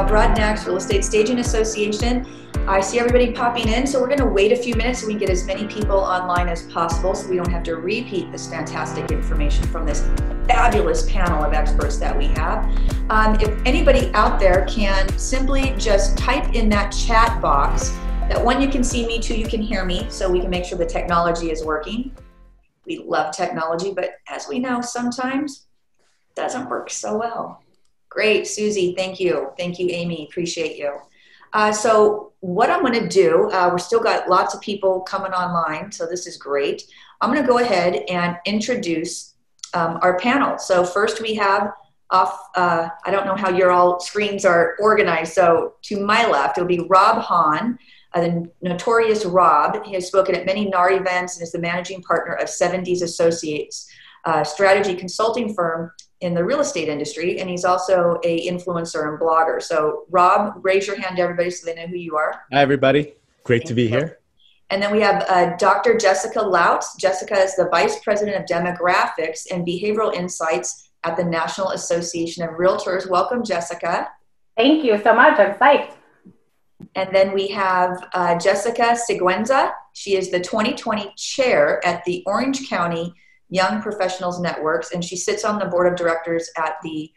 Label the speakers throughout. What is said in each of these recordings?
Speaker 1: Shell Brodnax, Real Estate Staging Association. I see everybody popping in, so we're going to wait a few minutes so we can get as many people online as possible so we don't have to repeat this fantastic information from this fabulous panel of experts that we have. If anybody out there can simply just type in that chat box that one, you can see me, two, you can hear me, so we can make sure the technology is working. We love technology, but as we know, sometimes it doesn't work so well. Great, Susie, thank you. Thank you, Amy, appreciate you. So what I'm gonna do, we're still got lots of people coming online, so this is great. I'm gonna go ahead and introduce our panel. So first we have I don't know how your all screens are organized, so to my left, it'll be Rob Hahn, the notorious Rob. He has spoken at many NAR events and is the managing partner of attendees Associates, strategy consulting firm in the real estate industry, and he's also a influencer and blogger. So Rob, raise your hand to everybody so they know who you are.
Speaker 2: Hi everybody, great to be here.
Speaker 1: And then we have Dr. Jessica Lautz. Jessica is the Vice President of Demographics and Behavioral Insights at the National Association of Realtors. Welcome, Jessica.
Speaker 3: Thank you so much, I'm psyched.
Speaker 1: And then we have Jessica Siguenza. She is the 2020 chair at the Orange County Young Professionals Networks, and she sits on the board of directors at the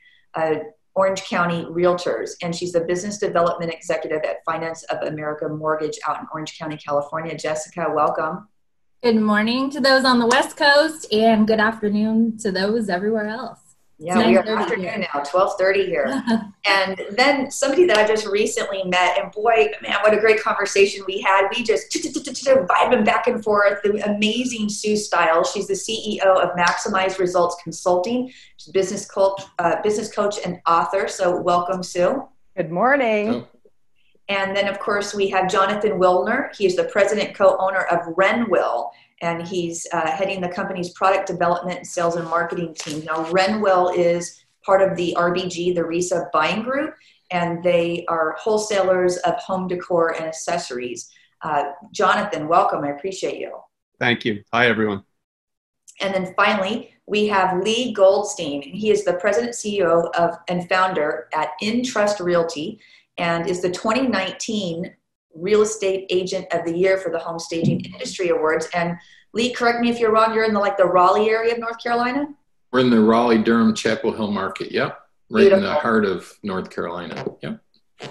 Speaker 1: Orange County Realtors, and she's the business development executive at Finance of America Mortgage out in Orange County, California. Jessica, welcome.
Speaker 4: Good morning to those on the West Coast, and good afternoon to those everywhere else.
Speaker 1: Yeah, we are afternoon now, 12:30 here. And then somebody that I just recently met, and boy, man, what a great conversation we had. We just vibing back and forth. The amazing Sue Stiles. She's the CEO of Maximize Results Consulting. She's a business coach and author. So welcome, Sue.
Speaker 3: Good morning.
Speaker 1: And then, of course, we have Jonathan Wilner. He is the president co-owner of Renwill, and he's heading the company's product development, sales, and marketing team. Now, Renwill is part of the RBG, the RESA buying group, and they are wholesalers of home decor and accessories. Jonathan, welcome. I appreciate you.
Speaker 5: Thank you. Hi, everyone.
Speaker 1: And then finally, we have Lee Goldstein. He is the president, CEO of and founder at InTrust Realty, and is the 2019 Real Estate Agent of the Year for the Home Staging Industry Awards. And Lee, correct me if you're wrong, you're in the Raleigh area of North Carolina?
Speaker 5: We're in the Raleigh-Durham Chapel Hill market, yep. Right Beautiful. In the heart of North Carolina, yep.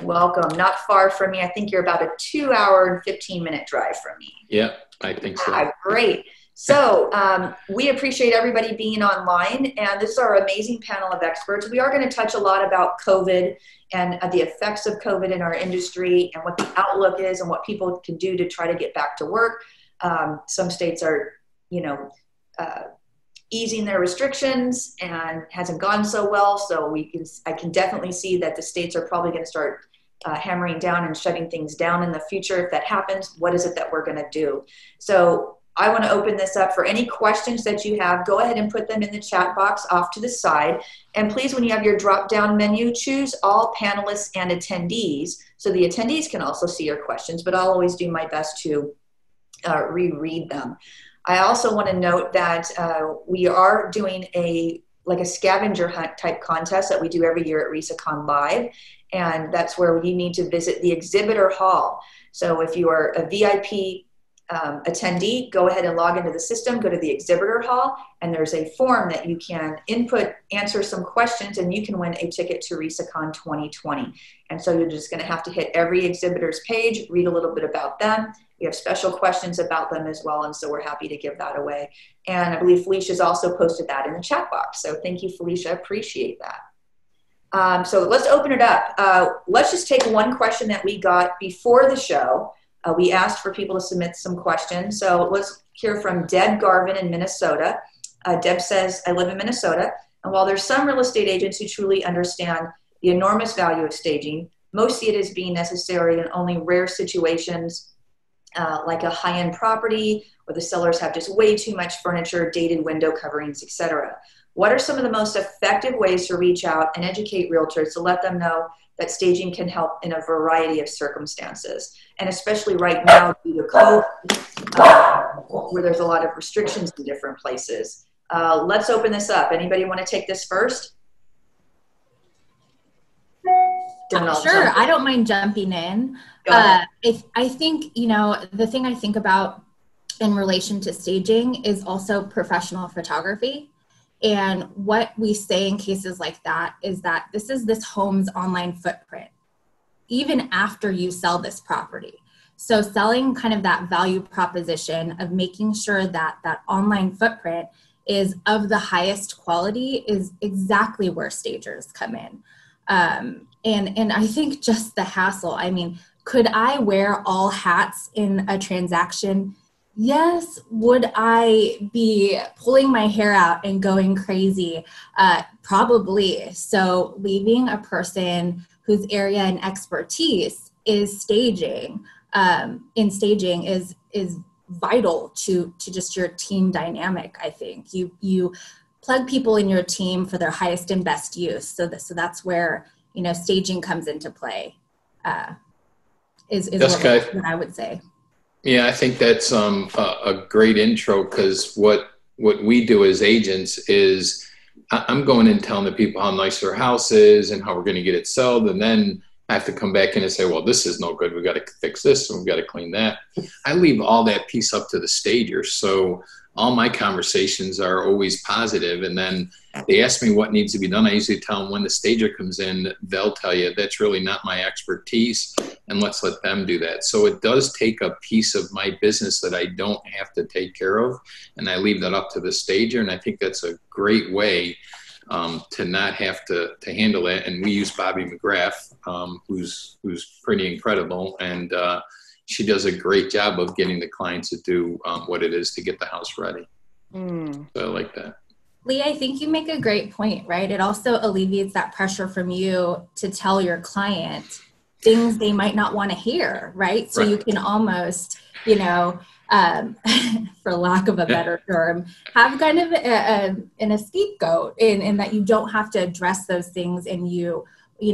Speaker 1: Welcome, not far from me. I think you're about a 2-hour and 15-minute drive from me.
Speaker 5: Yep, I think so.
Speaker 1: Great. So we appreciate everybody being online, and this is our amazing panel of experts. We are going to touch a lot about COVID and the effects of COVID in our industry and what the outlook is and what people can do to try to get back to work. Some states are, easing their restrictions and hasn't gone so well. So I can definitely see that the states are probably going to start hammering down and shutting things down in the future. If that happens, what is it that we're going to do? So I want to open this up for any questions that you have. Go ahead and put them in the chat box off to the side. And please, when you have your drop-down menu, choose all panelists and attendees so the attendees can also see your questions, but I'll always do my best to reread them. I also want to note that we are doing a scavenger hunt type contest that we do every year at REASCON Live, and that's where you need to visit the exhibitor hall. So if you are a VIP attendee, go ahead and log into the system, go to the exhibitor hall, and there's a form that you can input, answer some questions, and you can win a ticket to RESACon 2020. And so you're just going to have to hit every exhibitor's page, read a little bit about them. We have special questions about them as well, and so we're happy to give that away. And I believe Felicia's also posted that in the chat box. So thank you, Felicia. Appreciate that. So let's open it up. Let's just take one question that we got before the show. We asked for people to submit some questions. So let's hear from Deb Garvin in Minnesota. Deb says, I live in Minnesota, and while there's some real estate agents who truly understand the enormous value of staging, most see it as being necessary in only rare situations, like a high-end property where the sellers have just way too much furniture, dated window coverings, etc. What are some of the most effective ways to reach out and educate realtors to let them know that staging can help in a variety of circumstances? And especially right now due to COVID, where there's a lot of restrictions in different places. Let's open this up. Anybody want to take this first? doing all
Speaker 4: Sure,
Speaker 1: jumping.
Speaker 4: I don't mind jumping in. I think, the thing I think about in relation to staging is also professional photography. And what we say in cases like that is that this home's online footprint, even after you sell this property. So selling kind of that value proposition of making sure that that online footprint is of the highest quality is exactly where stagers come in. And I think just the hassle, I mean, could I wear all hats in a transaction? Yes. Would I be pulling my hair out and going crazy? Probably. So leaving a person whose area and expertise is staging, is vital to just your team dynamic. I think you plug people in your team for their highest and best use. So that's where, staging comes into play, is what I would say.
Speaker 5: Yeah, I think that's a great intro, because what we do as agents is I'm going in telling the people how nice their house is and how we're going to get it sold, and then I have to come back in and say, well, this is no good. We've got to fix this and we've got to clean that. I leave all that piece up to the stager. So all my conversations are always positive. And then they ask me what needs to be done. I usually tell them when the stager comes in, they'll tell you that's really not my expertise, and let's let them do that. So it does take a piece of my business that I don't have to take care of, and I leave that up to the stager. And I think that's a great way to not have to handle it. And we use Bobby McGrath, who's pretty incredible, and she does a great job of getting the clients to do what it is to get the house ready. So I like that.
Speaker 4: Lee, I think you make a great point, right? It also alleviates that pressure from you to tell your client things they might not want to hear, right? So you can almost, for lack of a better term, have kind of a scapegoat in that you don't have to address those things, and you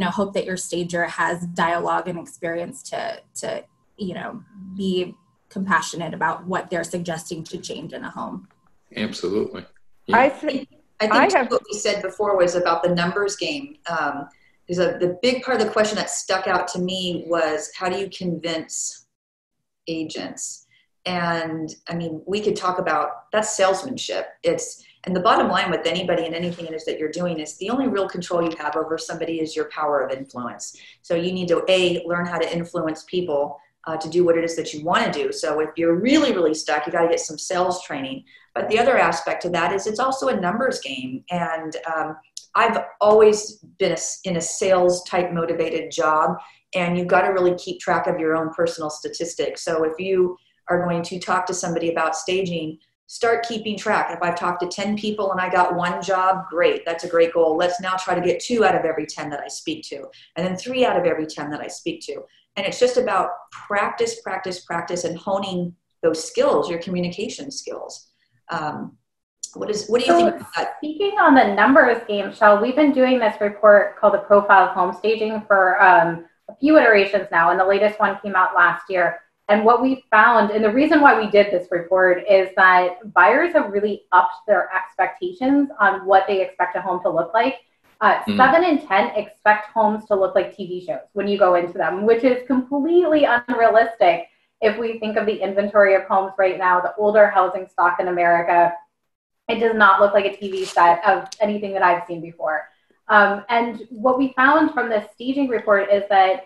Speaker 4: hope that your stager has dialogue and experience to be compassionate about what they're suggesting to change in a home.
Speaker 5: Absolutely.
Speaker 1: Yeah. I think what we said before was about the numbers game. Because the big part of the question that stuck out to me was, how do you convince agents? And I mean, we could talk about that's salesmanship. And the bottom line with anybody and anything it is that you're doing is the only real control you have over somebody is your power of influence. So you need to learn how to influence people to do what it is that you want to do. So if you're really, really stuck, you got to get some sales training. But the other aspect to that is it's also a numbers game. And I've always been in a sales type motivated job, and you've got to really keep track of your own personal statistics. So if you are going to talk to somebody about staging, start keeping track. If I've talked to 10 people and I got one job, great. That's a great goal. Let's now try to get 2 out of every 10 that I speak to, and then 3 out of every 10 that I speak to. And it's just about practice, and honing those skills, your communication skills. What do you think about that?
Speaker 3: Speaking on the numbers game, Shell, we've been doing this report called the Profile of Home Staging for a few iterations now, and the latest one came out last year. And what we found, and the reason why we did this report, is that buyers have really upped their expectations on what they expect a home to look like. 7 in 10 expect homes to look like TV shows when you go into them, which is completely unrealistic if we think of the inventory of homes right now, the older housing stock in America. It does not look like a TV set of anything that I've seen before. And what we found from this staging report is that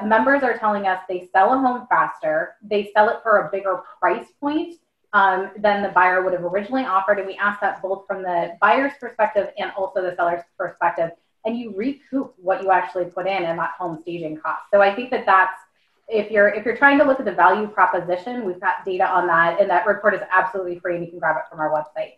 Speaker 3: members are telling us they sell a home faster, they sell it for a bigger price point than the buyer would have originally offered. And we asked that both from the buyer's perspective and also the seller's perspective. And you recoup what you actually put in that home staging cost. So I think that's, if you're trying to look at the value proposition, we've got data on that, and that report is absolutely free, and you can grab it from our website.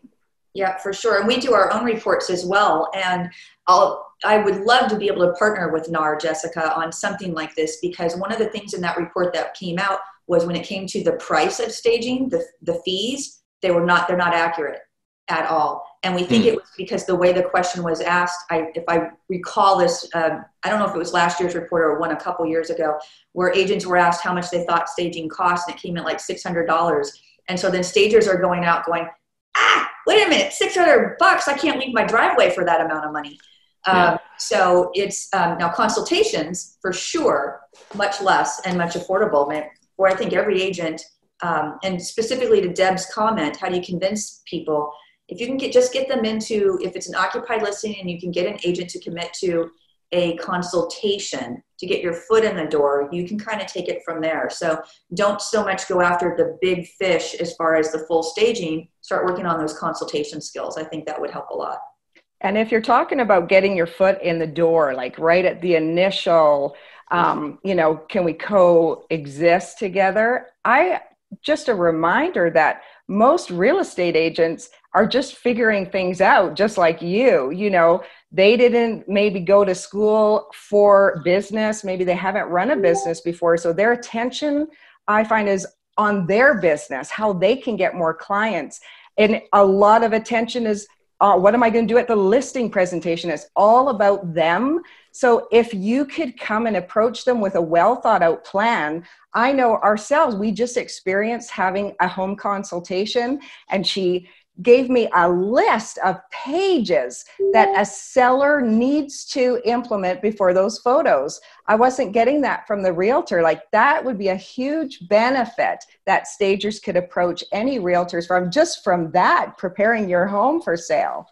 Speaker 1: Yeah, for sure. And we do our own reports as well. And I would love to be able to partner with NAR, Jessica, on something like this, because one of the things in that report that came out was when it came to the price of staging, the fees, they're not accurate at all. And we think it was because the way the question was asked, if I recall this, I don't know if it was last year's report or one a couple years ago, where agents were asked how much they thought staging cost, and it came in like $600. And so then stagers are going out going, wait a minute, $600, I can't leave my driveway for that amount of money. So it's now consultations for sure, much less and much affordable. Where I think every agent, and specifically to Deb's comment, how do you convince people? If you can just get them into, if it's an occupied listing and you can get an agent to commit to a consultation to get your foot in the door, you can kind of take it from there. So don't so much go after the big fish as far as the full staging. Start working on those consultation skills. I think that would help a lot.
Speaker 6: And if you're talking about getting your foot in the door, like right at the initial, can we coexist together? Just a reminder that most real estate agents are just figuring things out, just like you. They didn't maybe go to school for business. Maybe they haven't run a business before. So their attention, I find, is on their business, how they can get more clients. And a lot of attention is, what am I going to do at the listing presentation? It's all about them. So if you could come and approach them with a well thought out plan, I know ourselves, we just experienced having a home consultation, and she gave me a list of pages that a seller needs to implement before those photos. I wasn't getting that from the realtor. Like, that would be a huge benefit that stagers could approach any realtors from that, preparing your home for sale.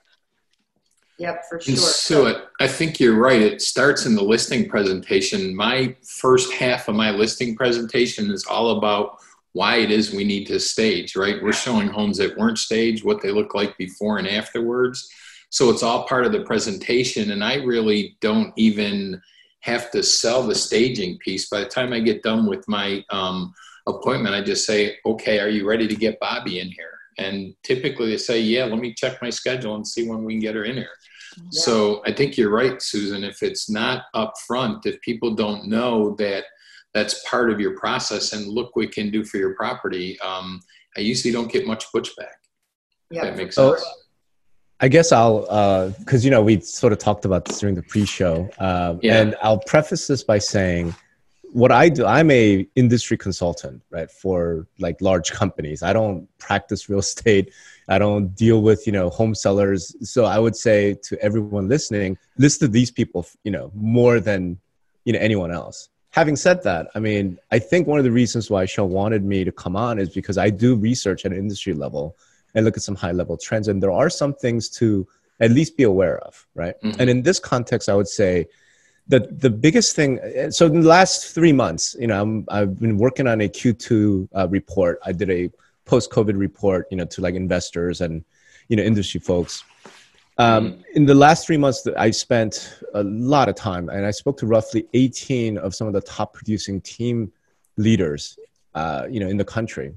Speaker 1: Yep, for sure.
Speaker 5: And Sue, I think you're right. It starts in the listing presentation. My first half of my listing presentation is all about why it is we need to stage, right? We're showing homes that weren't staged, what they look like before and afterwards. So it's all part of the presentation. And I really don't even have to sell the staging piece. By the time I get done with my appointment, I just say, okay, are you ready to get Bobby in here? And typically they say, yeah, let me check my schedule and see when we can get her in here. Yeah. So I think you're right, Susan. If it's not up front, if people don't know that that's part of your process and look what we can do for your property, I usually don't get much pushback.
Speaker 1: Yeah,
Speaker 5: that makes sense.
Speaker 2: I guess I'll, because, we sort of talked about this during the pre-show, and I'll preface this by saying what I do. I'm a industry consultant, right, for like large companies. I don't practice real estate. I don't deal with, home sellers. So I would say to everyone listening, listen to these people, more than, anyone else. Having said that, I think one of the reasons why Shell wanted me to come on is because I do research at an industry level and look at some high level trends. And there are some things to at least be aware of, right? Mm-hmm. And in this context, I would say that the biggest thing, so in the last 3 months, I've been working on a Q2 report. I did a post-COVID report, to like investors and, industry folks. In the last 3 months, I spent a lot of time, and I spoke to roughly 18 of some of the top producing team leaders, in the country,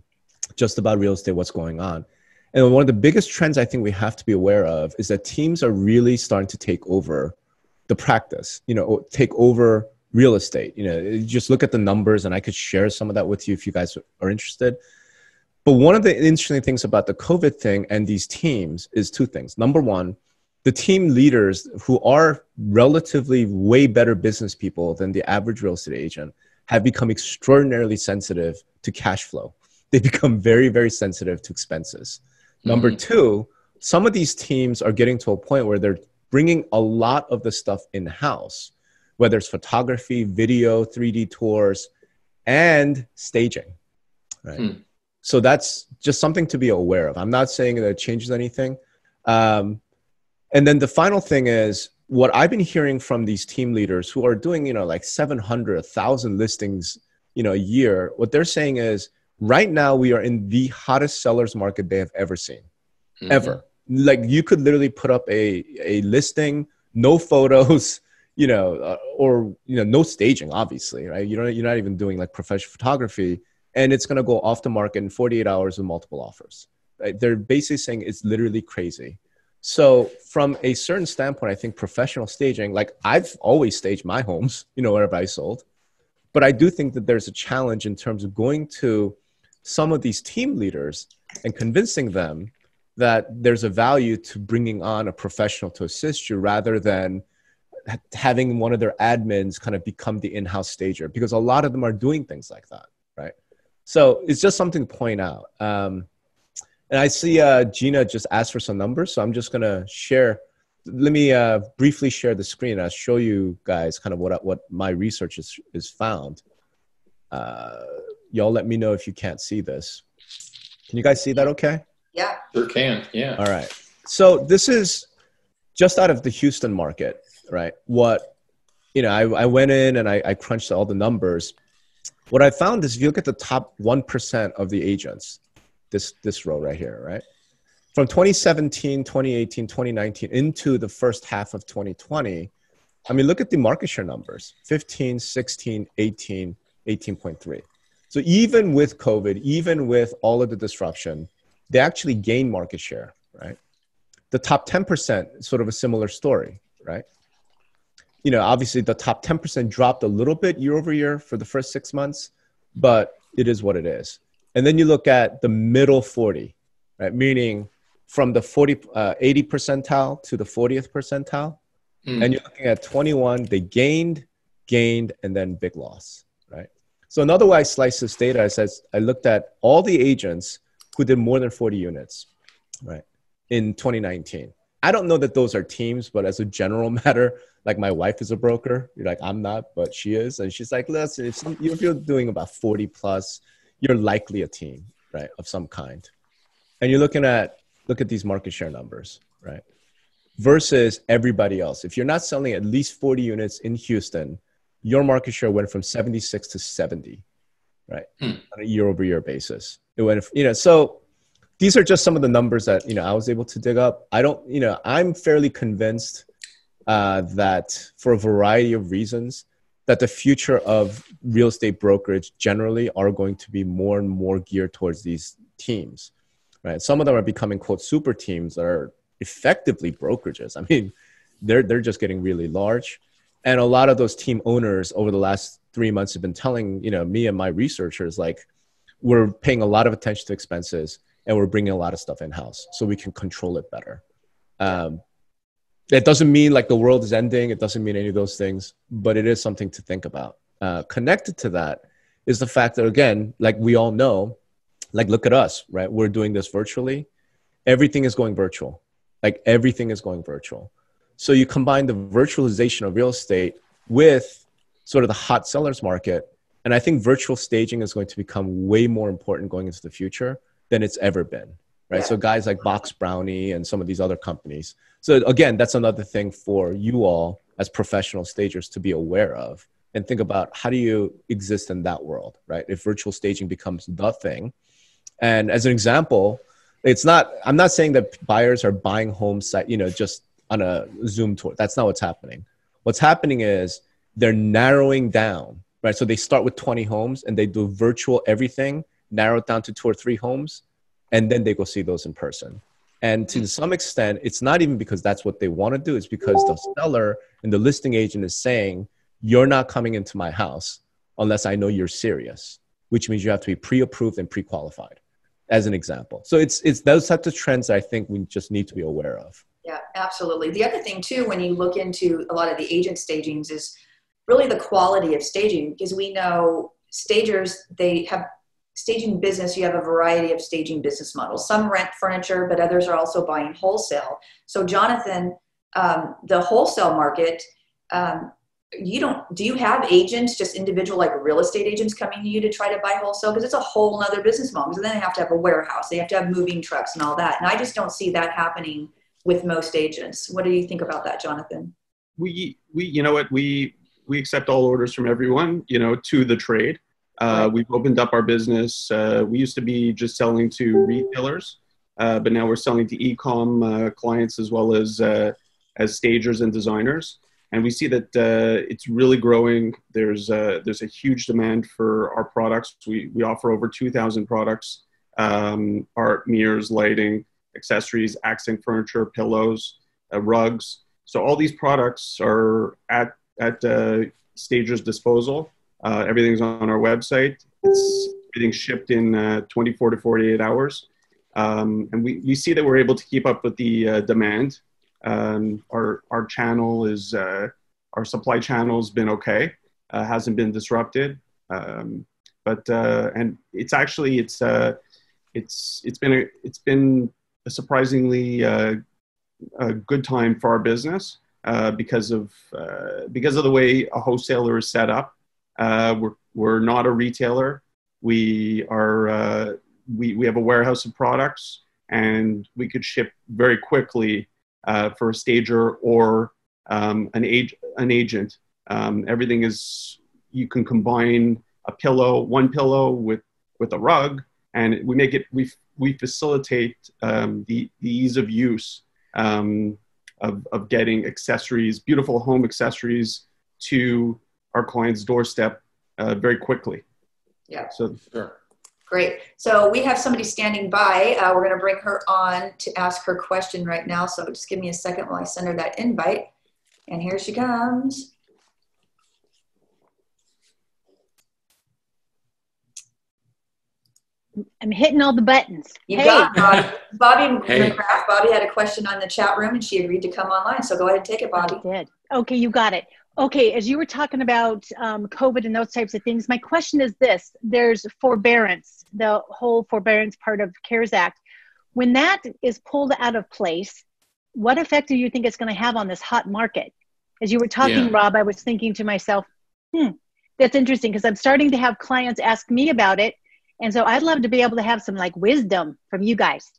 Speaker 2: just about real estate, what's going on. And one of the biggest trends I think we have to be aware of is that teams are really starting to take over the practice, take over real estate. Just look at the numbers, and I could share some of that with you if you guys are interested. But one of the interesting things about the COVID thing and these teams is two things. Number one, the team leaders who are relatively way better business people than the average real estate agent have become extraordinarily sensitive to cash flow. They become very, very sensitive to expenses. Mm-hmm. Number two, some of these teams are getting to a point where they're bringing a lot of the stuff in-house, whether it's photography, video, 3D tours, and staging, right? Hmm. So that's just something to be aware of. I'm not saying that it changes anything. And then the final thing is what I've been hearing from these team leaders who are doing, like 700, 1,000 listings, a year. What they're saying is right now we are in the hottest sellers market they have ever seen, ever. Like you could literally put up a listing, no photos, or, no staging, obviously, right? You're not even doing like professional photography, and it's going to go off the market in 48 hours with multiple offers, right? They're basically saying it's literally crazy. So from a certain standpoint, I think professional staging, like I've always staged my homes, wherever I sold, but I do think that there's a challenge in terms of going to some of these team leaders and convincing them that there's a value to bringing on a professional to assist you rather than having one of their admins kind of become the in-house stager, because a lot of them are doing things like that, right? So it's just something to point out. And I see Gina just asked for some numbers, so I'm just going to share let me briefly share the screen. I'll show you guys kind of what my research is found. Y'all let me know if you can't see this. Can you guys see that okay?
Speaker 1: Yeah.
Speaker 5: Sure can, yeah.
Speaker 2: All right. So this is just out of the Houston market, right? What, I went in and I crunched all the numbers. What I found is if you look at the top 1% of the agents, this row right here, right? From 2017, 2018, 2019 into the first half of 2020, I mean, look at the market share numbers, 15, 16, 18, 18.3. So even with COVID, even with all of the disruption, they actually gained market share, right? The top 10%, sort of a similar story, right? Obviously the top 10% dropped a little bit year over year for the first 6 months, but it is what it is. And then you look at the middle 40, right? Meaning from the 80 percentile to the 40th percentile. And you're looking at 21, they gained, and then big loss, right? So another way I slice this data is I looked at all the agents who did more than 40 units, right, in 2019. I don't know that those are teams, but as a general matter, like my wife is a broker. You're like, I'm not, but she is. And she's like, listen, if you're doing about 40 plus, you're likely a team, right, of some kind. And you're look at these market share numbers, right, versus everybody else. If you're not selling at least 40 units in Houston, your market share went from 76 to 70, right, on a year over year basis. It went, so these are just some of the numbers that, I was able to dig up. I'm fairly convinced that for a variety of reasons, that the future of real estate brokerage generally are going to be more and more geared towards these teams, right? Some of them are becoming, quote, super teams that are effectively brokerages. I mean, they're just getting really large. And a lot of those team owners over the last 3 months have been telling, me and my researchers, like, we're paying a lot of attention to expenses and we're bringing a lot of stuff in-house so we can control it better. It doesn't mean like the world is ending. It doesn't mean any of those things, but it is something to think about. Connected to that is the fact that, again, like we all know, like, look at us, right? We're doing this virtually. Everything is going virtual. Like everything is going virtual. So you combine the virtualization of real estate with sort of the hot sellers market. And I think virtual staging is going to become way more important going into the future than it's ever been, right? Yeah. So guys like Box Brownie and some of these other companies. So again, that's another thing for you all as professional stagers to be aware of and think about, how do you exist in that world, right? If virtual staging becomes the thing. And as an example, I'm not saying that buyers are buying homes, just on a Zoom tour. That's not what's happening. What's happening is they're narrowing down, right? So they start with 20 homes and they do virtual everything, narrow it down to 2 or 3 homes, and then they go see those in person. And to some extent, it's not even because that's what they want to do. It's because the seller and the listing agent is saying, you're not coming into my house unless I know you're serious, which means you have to be pre-approved and pre-qualified, as an example. So it's those types of trends that I think we just need to be aware of.
Speaker 1: Yeah, absolutely. The other thing too, when you look into a lot of the agent stagings, is really the quality of staging, because we know stagers, they have staging business. You have a variety of staging business models. Some rent furniture, but others are also buying wholesale. So Jonathan, the wholesale market, do you have agents, just individual like real estate agents coming to you to try to buy wholesale? Because it's a whole nother business model. So then they have to have a warehouse, they have to have moving trucks and all that. And I just don't see that happening with most agents. What do you think about that, Jonathan?
Speaker 7: We you know what, we accept all orders from everyone, to the trade.
Speaker 1: Right.
Speaker 7: We've opened up our business. We used to be just selling to retailers, but now we're selling to e-com clients as well as stagers and designers. And we see that it's really growing. There's a huge demand for our products. We offer over 2,000 products: art, mirrors, lighting, accessories, accent furniture, pillows, rugs. So all these products are at stagers' disposal. Everything's on our website. Everything's shipped in 24 to 48 hours. And we see that we're able to keep up with the demand. Our channel is, our supply channel has been okay. Hasn't been disrupted. And it's been a surprisingly a good time for our business because of the way a wholesaler is set up. We're not a retailer. We are we have a warehouse of products, and we could ship very quickly for a stager or an agent. Everything is, you can combine one pillow with a rug, and we facilitate the ease of use of getting accessories, beautiful home accessories, to our client's doorstep very quickly.
Speaker 1: Yeah.
Speaker 7: So
Speaker 5: Sure.
Speaker 1: Great. So we have somebody standing by. We're going to bring her on to ask her question right now. So just give me a second while I send her that invite. And here she comes.
Speaker 8: I'm hitting all the buttons.
Speaker 1: You got it, Bobby. Bobby
Speaker 5: Hey.
Speaker 1: McGrath. Bobby had a question on the chat room, and she agreed to come online. So go ahead and take it, Bobby.
Speaker 8: I did. Okay, you got it. Okay, as you were talking about COVID and those types of things, my question is this. There's forbearance, the whole forbearance part of CARES Act. When that is pulled out of place, what effect do you think it's going to have on this hot market? As you were talking, Rob, I was thinking to myself, that's interesting, because I'm starting to have clients ask me about it. And so I'd love to be able to have some like wisdom from you guys.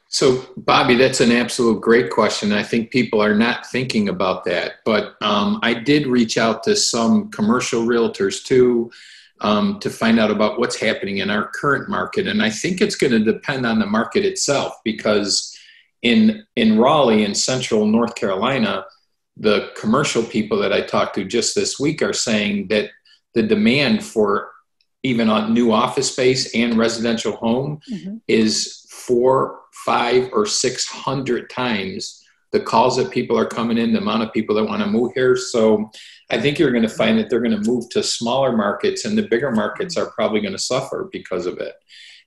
Speaker 5: So, Bobby, that's an absolute great question. I think people are not thinking about that. But I did reach out to some commercial realtors too to find out about what's happening in our current market. And I think it's going to depend on the market itself, because in Raleigh, in central North Carolina, the commercial people that I talked to just this week are saying that the demand for even on new office space and residential home is 400, 500, or 600 times the calls that people are coming in, the amount of people that want to move here. So I think you're going to find that they're going to move to smaller markets, and the bigger markets are probably going to suffer because of it.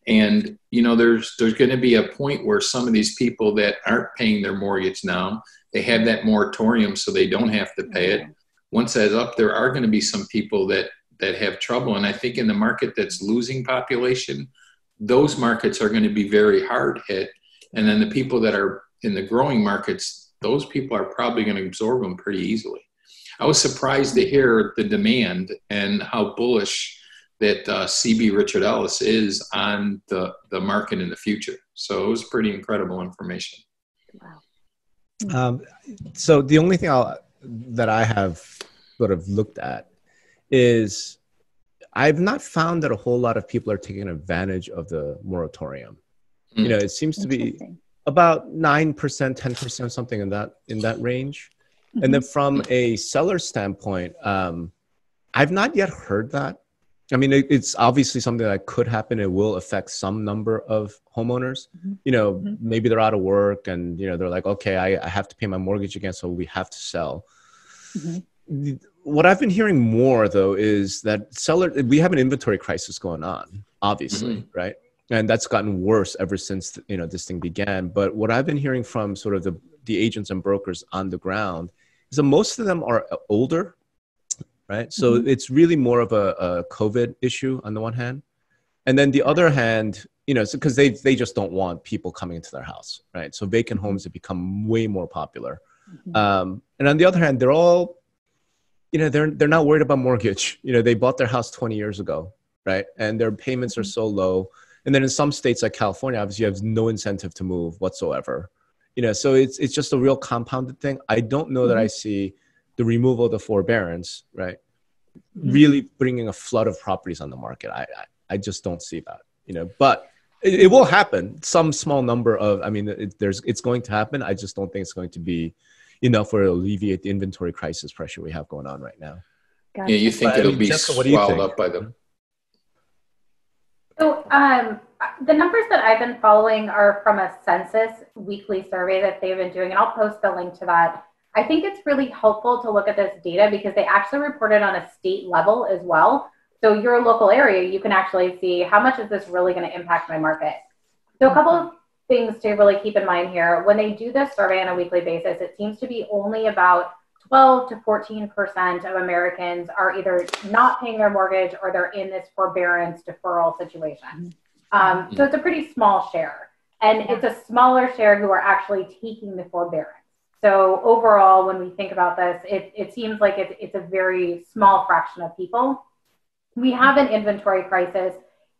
Speaker 5: And, you know, there's going to be a point where some of these people that aren't paying their mortgage now, they have that moratorium so they don't have to pay it. Once that's up, there are going to be some people that have trouble. And I think in the market that's losing population, those markets are going to be very hard hit. And then the people that are in the growing markets, those people are probably going to absorb them pretty easily. I was surprised to hear the demand and how bullish that CB Richard Ellis is on the market in the future. So it was pretty incredible information.
Speaker 8: Wow.
Speaker 2: So the only thing that I have sort of looked at is I've not found that a whole lot of people are taking advantage of the moratorium. You know, it seems to be about 9%, 10%, something in that range. And then from a seller standpoint, I've not yet heard that. I mean, it's obviously something that could happen. It will affect some number of homeowners. You know, maybe they're out of work and, you know, they're like, okay, I have to pay my mortgage again, so we have to sell. What I've been hearing more, though, is that we have an inventory crisis going on, obviously, right? And that's gotten worse ever since, you know, this thing began. But what I've been hearing from sort of the agents and brokers on the ground is that most of them are older, right? So it's really more of a COVID issue on the one hand. And then the other hand, you know, because they just don't want people coming into their house, right? So vacant homes have become way more popular. And on the other hand, they're all, you know, they're not worried about mortgage. You know, they bought their house 20 years ago, right? And their payments are so low. And then in some states like California, obviously you have no incentive to move whatsoever. You know, so it's just a real compounded thing. I don't know that I see the removal of the forbearance, right, really bringing a flood of properties on the market. I just don't see that, you know, but it will happen. Some small number of, I mean, it's going to happen. I just don't think it's going to be enough to alleviate the inventory crisis pressure we have going on right now.
Speaker 8: Gotcha.
Speaker 5: Yeah, you think it'll be
Speaker 2: Jessica, what do you
Speaker 5: swallowed
Speaker 2: think?
Speaker 5: up by the...
Speaker 3: So the numbers that I've been following are from a census weekly survey that they've been doing, and I'll post the link to that. I think it's really helpful to look at this data because they actually report it on a state level as well. So your local area, you can actually see how much is this really going to impact my market. So a couple of things to really keep in mind here. When they do this survey on a weekly basis, it seems to be only about 12 to 14% of Americans are either not paying their mortgage or they're in this forbearance deferral situation. So it's a pretty small share. And it's a smaller share who are actually taking the forbearance. So overall, when we think about this, it seems like it's a very small fraction of people. We have an inventory crisis.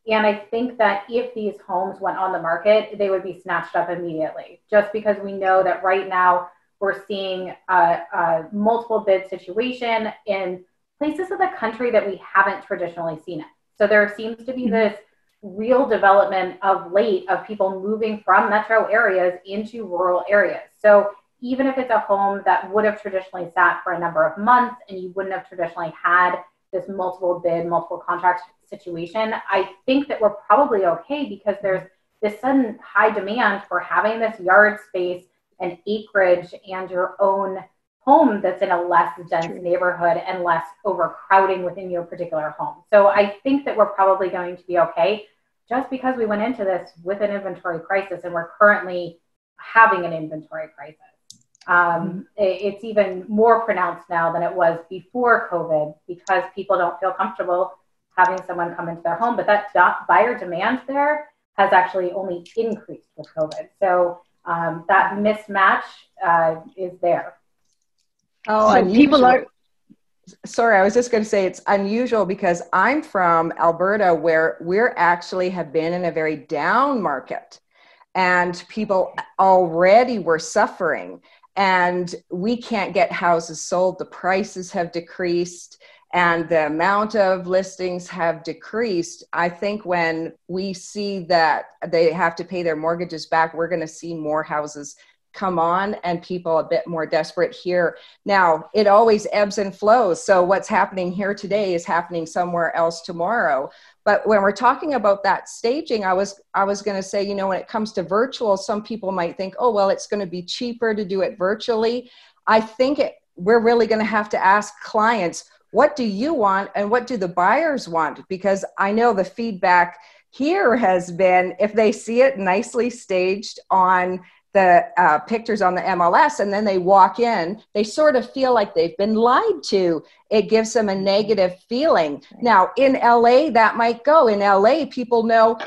Speaker 3: And I think that if these homes went on the market, they would be snatched up immediately, just because we know that right now we're seeing a multiple bid situation in places of the country that we haven't traditionally seen it. So there seems to be this real development of late of people moving from metro areas into rural areas. So even if it's a home that would have traditionally sat for a number of months and you wouldn't have traditionally had this multiple bid, multiple contract situation, I think that we're probably okay, because there's this sudden high demand for having this yard space and acreage and your own home that's in a less dense neighborhood and less overcrowding within your particular home. So I think that we're probably going to be okay, just because we went into this with an inventory crisis and we're currently having an inventory crisis. It's even more pronounced now than it was before COVID, because people don't feel comfortable having someone come into their home. But that buyer demand there has actually only increased with COVID. So that mismatch is there.
Speaker 6: Oh,
Speaker 8: so people are.
Speaker 6: Sorry, I was just going to say it's unusual because I'm from Alberta, where we're actually have been in a very down market, and people already were suffering, and we can't get houses sold. The prices have decreased and the amount of listings have decreased. I think when we see that they have to pay their mortgages back, we're going to see more houses come on and people a bit more desperate here. Now, it always ebbs and flows. So what's happening here today is happening somewhere else tomorrow. But when we're talking about that staging, I was going to say, you know, when it comes to virtual, some people might think, oh, well, it's going to be cheaper to do it virtually. I think we're really going to have to ask clients, what do you want and what do the buyers want? Because I know the feedback here has been, if they see it nicely staged on the pictures on the MLS and then they walk in, they sort of feel like they've been lied to. It gives them a negative feeling. Now, in LA, that might go. In LA, people know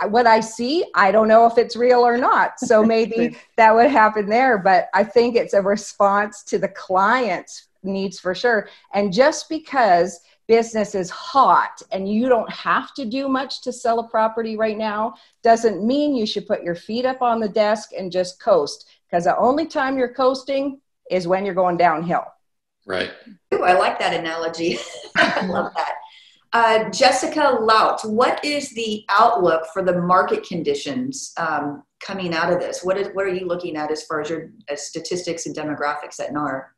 Speaker 6: what I see, I don't know if it's real or not. So maybe that would happen there. But I think it's a response to the client's needs for sure. And just because business is hot and you don't have to do much to sell a property right now doesn't mean you should put your feet up on the desk and just coast, because the only time you're coasting is when you're going downhill.
Speaker 5: Right.
Speaker 1: Ooh, I like that analogy. I love that. Jessica Laut, what is the outlook for the market conditions coming out of this? What are you looking at as far as your statistics and demographics at NAR?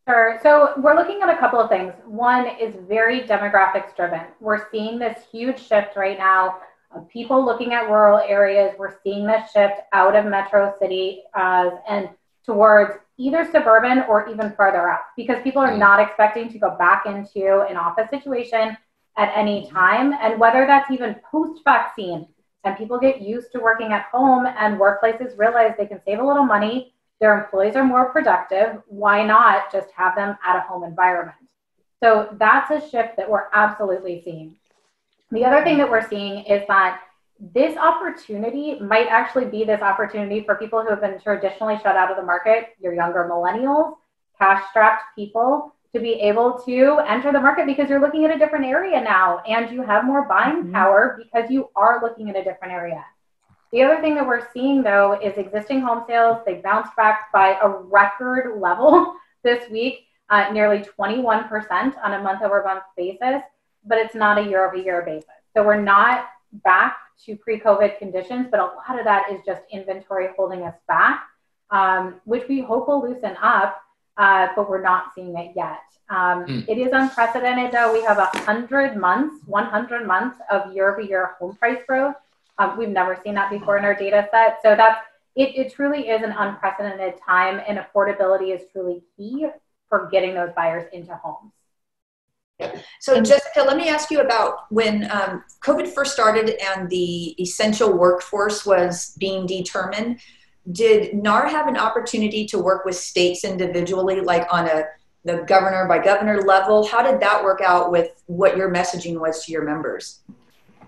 Speaker 3: Sure. So we're looking at a couple of things. One is very demographics driven. We're seeing this huge shift right now of people looking at rural areas. We're seeing this shift out of metro city and towards either suburban or even farther out, because people are not expecting to go back into an office situation at any time. And whether that's even post-vaccine and people get used to working at home and workplaces realize they can save a little money, their employees are more productive, why not just have them at a home environment? So that's a shift that we're absolutely seeing. The other thing that we're seeing is that this opportunity might actually be this opportunity for people who have been traditionally shut out of the market, your younger millennials, cash-strapped people, to be able to enter the market because you're looking at a different area now and you have more buying power because you are looking at a different area. The other thing that we're seeing, though, is existing home sales. They bounced back by a record level this week, nearly 21% on a month-over-month basis, but it's not a year-over-year basis. So we're not back to pre-COVID conditions, but a lot of that is just inventory holding us back, which we hope will loosen up, but we're not seeing it yet. It is unprecedented, though. We have 100 months of year-over-year home price growth. We've never seen that before in our data set. So it truly is an unprecedented time, and affordability is truly key for getting those buyers into homes.
Speaker 1: So Jessica, let me ask you about when COVID first started and the essential workforce was being determined, did NAR have an opportunity to work with states individually, like on the governor by governor level? How did that work out with what your messaging was to your members?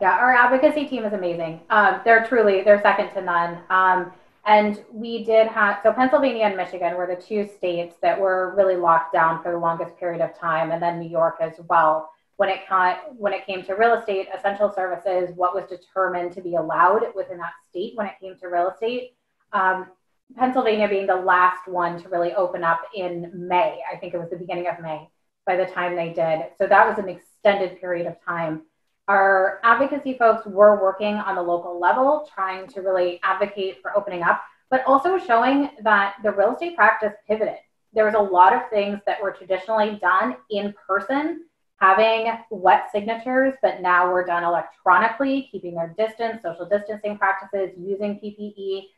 Speaker 3: Yeah, our advocacy team is amazing. They're second to none. And we did have, so Pennsylvania and Michigan were the two states that were really locked down for the longest period of time, and then New York as well. When it came to real estate, essential services, what was determined to be allowed within that state when it came to real estate. Pennsylvania being the last one to really open up in May. I think it was the beginning of May by the time they did. So that was an extended period of time. Our advocacy folks were working on the local level, trying to really advocate for opening up, but also showing that the real estate practice pivoted. There was a lot of things that were traditionally done in person, having wet signatures, but now were done electronically, keeping their distance, social distancing practices, using PPE.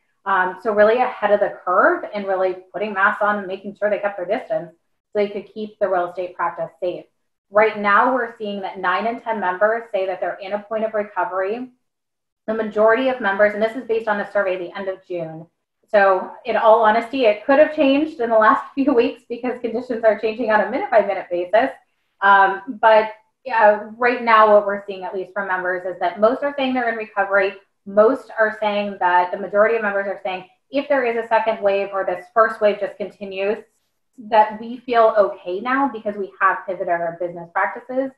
Speaker 3: So really ahead of the curve and really putting masks on and making sure they kept their distance so they could keep the real estate practice safe. Right now, we're seeing that 9 in 10 members say that they're in a point of recovery. The majority of members, and this is based on a survey at the end of June. So in all honesty, it could have changed in the last few weeks because conditions are changing on a minute-by-minute basis. But right now, what we're seeing, at least from members, is that most are saying they're in recovery. Most are saying that the majority of members are saying if there is a second wave or this first wave just continues, that we feel okay now because we have pivoted our business practices.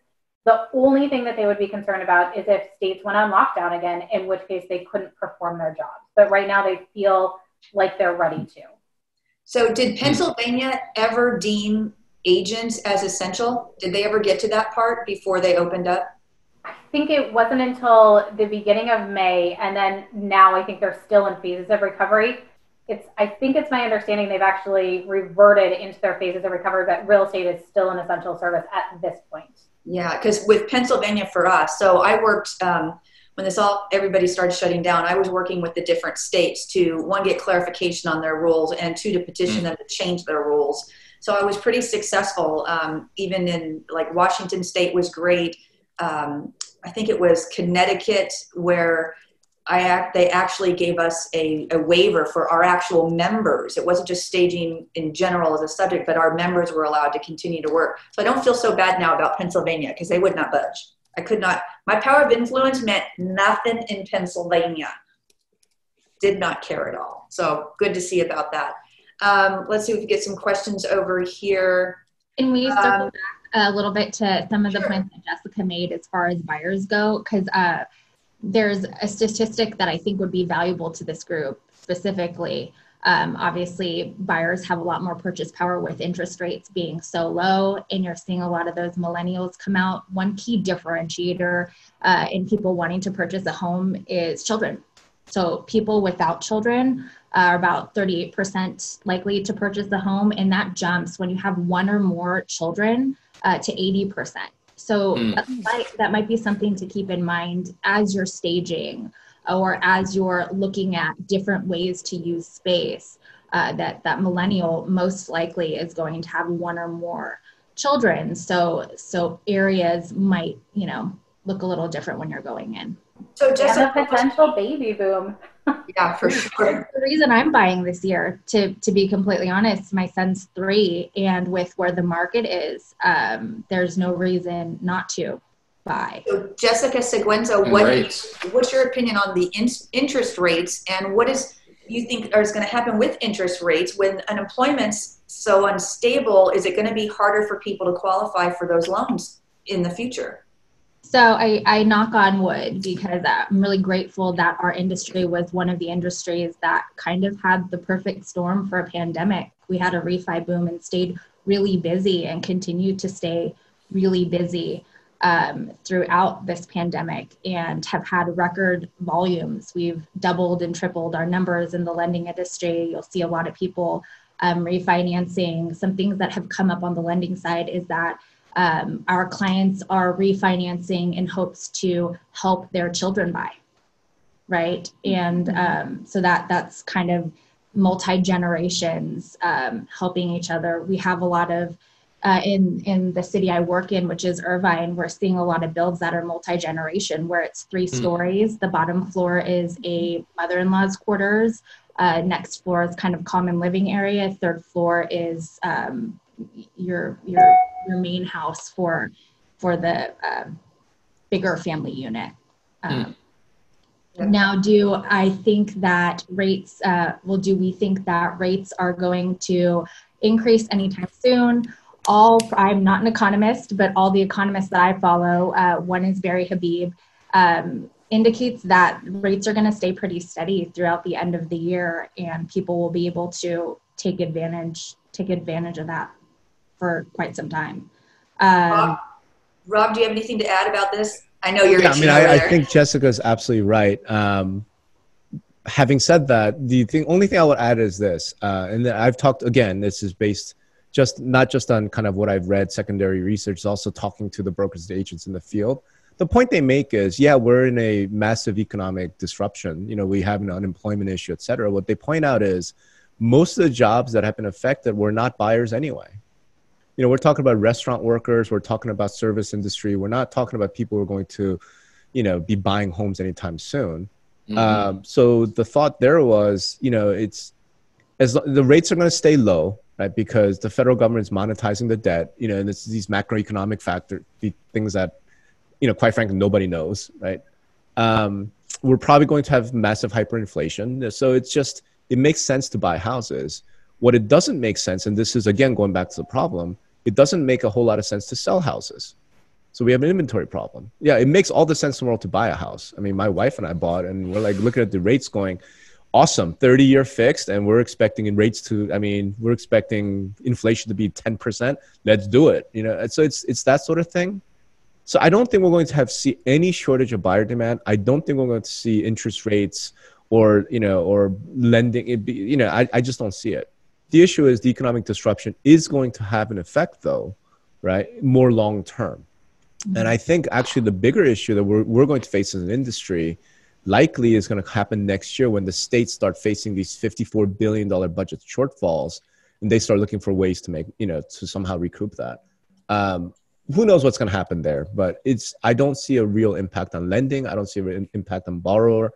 Speaker 3: The only thing that they would be concerned about is if states went on lockdown again, in which case they couldn't perform their jobs. But right now they feel like they're ready to.
Speaker 1: So did Pennsylvania ever deem agents as essential? Did they ever get to that part before they opened up?
Speaker 3: I think it wasn't until the beginning of May, and then now I think they're still in phases of recovery. I think it's my understanding they've actually reverted into their phases of recovery, but real estate is still an essential service at this point.
Speaker 1: Yeah, because with Pennsylvania for us, so I worked, when everybody started shutting down, I was working with the different states to, one, get clarification on their rules, and two, to petition them to change their rules. So I was pretty successful, even in like Washington State was great. I think it was Connecticut where they actually gave us a waiver for our actual members. It wasn't just staging in general as a subject, but our members were allowed to continue to work. So I don't feel so bad now about Pennsylvania because they would not budge. I could not. My power of influence meant nothing in Pennsylvania. Did not care at all. So good to see about that. Let's see if we can get some questions over here.
Speaker 4: Can we circle back a little bit to some of the points that Jessica made as far as buyers go? Because there's a statistic that I think would be valuable to this group specifically. Obviously, buyers have a lot more purchase power with interest rates being so low, and you're seeing a lot of those millennials come out. One key differentiator in people wanting to purchase a home is children. So people without children are about 38% likely to purchase a home, and that jumps when you have one or more children to 80%. So that might be something to keep in mind as you're staging or as you're looking at different ways to use space, that millennial most likely is going to have one or more children. So areas might, look a little different when you're going in.
Speaker 3: So just a potential baby boom.
Speaker 1: Yeah, for sure.
Speaker 4: The reason I'm buying this year, to be completely honest, my son's 3, and with where the market is, there's no reason not to buy.
Speaker 1: So Jessica Seguenza, what's your opinion on the interest rates, and what you think is going to happen with interest rates when unemployment's so unstable? Is it going to be harder for people to qualify for those loans in the future?
Speaker 4: So I knock on wood because I'm really grateful that our industry was one of the industries that kind of had the perfect storm for a pandemic. We had a refi boom and stayed really busy and continued to stay really busy throughout this pandemic and have had record volumes. We've doubled and tripled our numbers in the lending industry. You'll see a lot of people refinancing. Some things that have come up on the lending side is that our clients are refinancing in hopes to help their children buy, right? And so that's kind of multi-generations helping each other. We have a lot of, in the city I work in, which is Irvine, we're seeing a lot of builds that are multi-generation, where it's 3 stories. The bottom floor is a mother-in-law's quarters. Next floor is kind of common living area. 3rd floor is your main house for the bigger family unit. Now, do I think that rates, do we think that rates are going to increase anytime soon? I'm not an economist, but all the economists that I follow, one is Barry Habib, indicates that rates are going to stay pretty steady throughout the end of the year, and people will be able to take advantage of that for quite some time.
Speaker 1: Rob, do you have anything to add about this? I know you're.
Speaker 2: Yeah, I mean, I think Jessica's absolutely right. Having said that, only thing I would add is this, and I've talked again. This is based not just on kind of what I've read, secondary research, also talking to the brokers and agents in the field. The point they make is, yeah, we're in a massive economic disruption. You know, we have an unemployment issue, et cetera. What they point out is most of the jobs that have been affected were not buyers anyway. You know, we're talking about restaurant workers. We're talking about service industry. We're not talking about people who are going to, you know, be buying homes anytime soon. So the thought there was, you know, the rates are going to stay low, right? Because the federal government is monetizing the debt, you know, and it's these macroeconomic things that, you know, quite frankly, nobody knows, right? We're probably going to have massive hyperinflation. So it makes sense to buy houses. What it doesn't make sense, and this is, again, going back to the problem, it doesn't make a whole lot of sense to sell houses. So we have an inventory problem. Yeah, it makes all the sense in the world to buy a house. I mean, my wife and I bought, and we're like looking at the rates going, awesome, 30-year fixed, and we're expecting we're expecting inflation to be 10%. Let's do it. You know, so it's that sort of thing. So I don't think we're going to see any shortage of buyer demand. I don't think we're going to see interest rates or lending. I just don't see it. The issue is the economic disruption is going to have an effect, though, right? More long term. And I think actually the bigger issue that we're going to face as an industry likely is going to happen next year when the states start facing these $54 billion budget shortfalls, and they start looking for ways to to somehow recoup that. Who knows what's going to happen there, but I don't see a real impact on lending. I don't see a real impact on borrower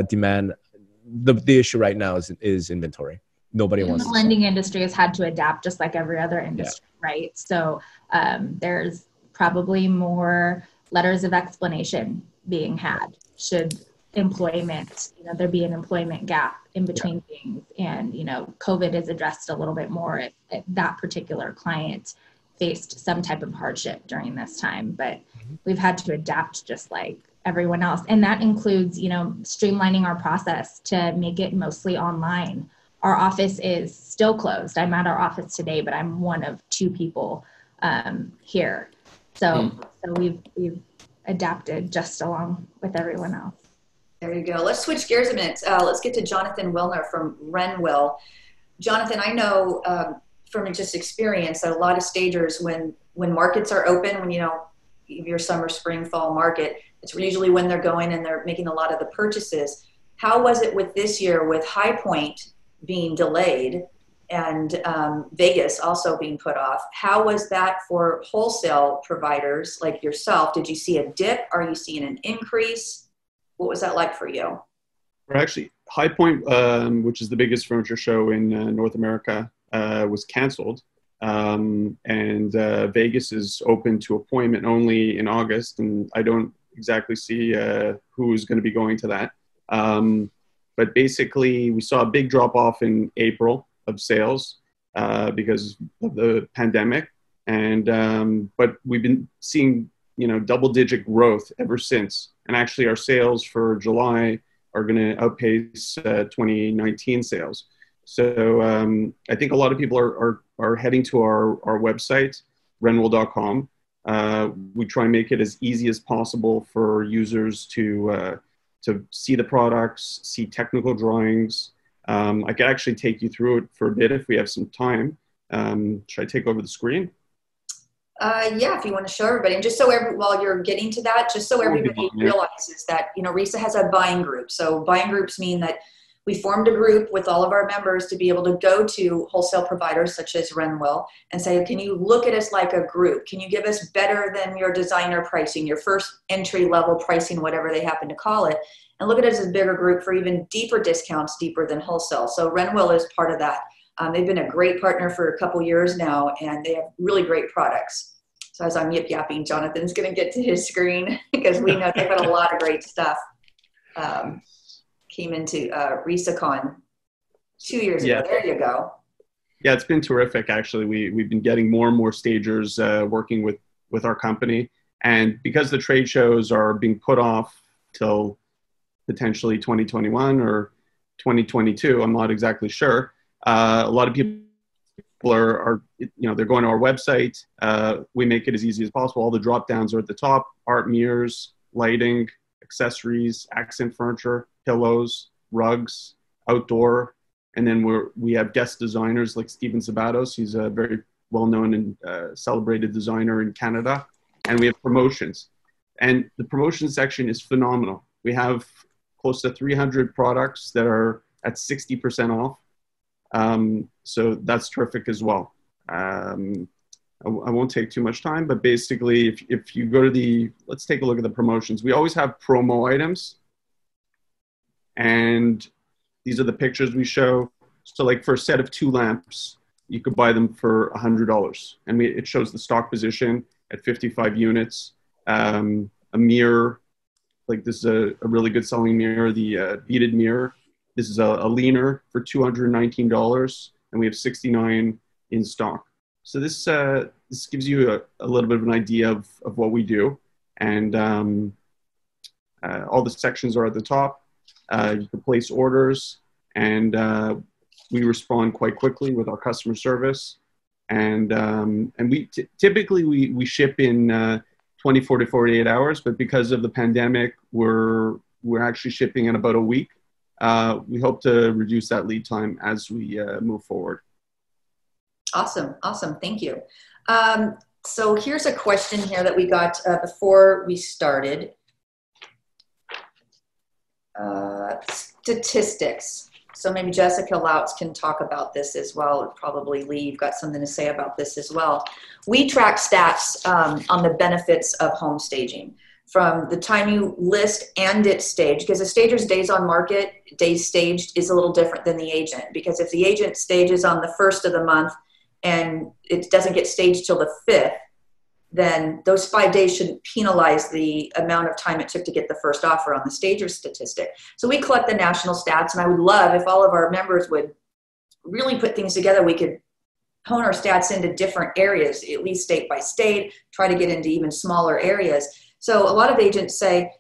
Speaker 2: demand. The issue right now is inventory. Nobody wants.
Speaker 4: The lending industry has had to adapt just like every other industry, right? So there's probably more letters of explanation being had should employment, there be an employment gap in between things. And, COVID is addressed a little bit more if that particular client faced some type of hardship during this time, but we've had to adapt just like everyone else. And that includes, streamlining our process to make it mostly online. Our office is still closed. I'm at our office today, but I'm one of two people here. So we've adapted just along with everyone else.
Speaker 1: There you go. Let's switch gears a minute. Let's get to Jonathan Wilner from Renwell. Jonathan, I know from just experience that a lot of stagers, when markets are open, when your summer, spring, fall market, it's usually when they're going and they're making a lot of the purchases. How was it with this year with High Point being delayed and Vegas also being put off? How was that for wholesale providers like yourself? Did you see a dip? Are you seeing an increase? What was that like for you?
Speaker 7: Well, actually, High Point, which is the biggest furniture show in North America, was canceled. And Vegas is open to appointment only in August. And I don't exactly see who is going to be going to that. But basically, we saw a big drop off in April of sales because of the pandemic. And but we've been seeing double-digit growth ever since. And actually, our sales for July are going to outpace 2019 sales. So I think a lot of people are heading to our website, renwell.com. We try and make it as easy as possible for users to see the products, see technical drawings. I could actually take you through it for a bit if we have some time. Should I take over the screen?
Speaker 1: Yeah, if you want to show everybody. And just so while you're getting to that, just so everybody realizes that, RESA has a buying group. So buying groups mean that we formed a group with all of our members to be able to go to wholesale providers such as Renwell and say, can you look at us like a group? Can you give us better than your designer pricing, your first entry level pricing, whatever they happen to call it, and look at us as a bigger group for even deeper discounts, deeper than wholesale. So Renwell is part of that. They've been a great partner for a couple years now, and they have really great products. So as I'm yip-yapping, Jonathan's going to get to his screen because we know they've got a lot of great stuff. Came into RESACON 2 years ago. There you go.
Speaker 7: Yeah, it's been terrific, actually. We've been getting more and more stagers working with our company. And because the trade shows are being put off till potentially 2021 or 2022, I'm not exactly sure. A lot of people are they're going to our website. We make it as easy as possible. All the drop downs are at the top: art, mirrors, lighting, accessories, accent furniture, pillows, rugs, outdoor. And then we have guest designers like Steven Sabatos. He's a very well-known and celebrated designer in Canada. And we have promotions. And the promotion section is phenomenal. We have close to 300 products that are at 60% off. So that's terrific as well. I won't take too much time, but basically if you go to let's take a look at the promotions. We always have promo items. And these are the pictures we show. So like for a set of 2 lamps, you could buy them for $100. And it shows the stock position at 55 units. A mirror, like this is a really good selling mirror, the beaded mirror. This is a leaner for $219, and we have 69 in stock. So this gives you a little bit of an idea of what we do. And all the sections are at the top. You can place orders, and we respond quite quickly with our customer service. And we typically we ship in 24 to 48 hours, but because of the pandemic, we're actually shipping in about a week. We hope to reduce that lead time as we move forward.
Speaker 1: Awesome. Thank you. So here's a question here that we got before we started. Statistics. So maybe Jessica Lautz can talk about this as well. Probably Lee, you've got something to say about this as well. We track stats on the benefits of home staging from the time you list and it's staged, because a stager's days on market, days staged is a little different than the agent, because if the agent stages on the 1st of the month and it doesn't get staged till the 5th, then those 5 days shouldn't penalize the amount of time it took to get the first offer on the stager statistic. So we collect the national stats, and I would love if all of our members would really put things together. We could hone our stats into different areas, at least state by state, try to get into even smaller areas. So a lot of agents say,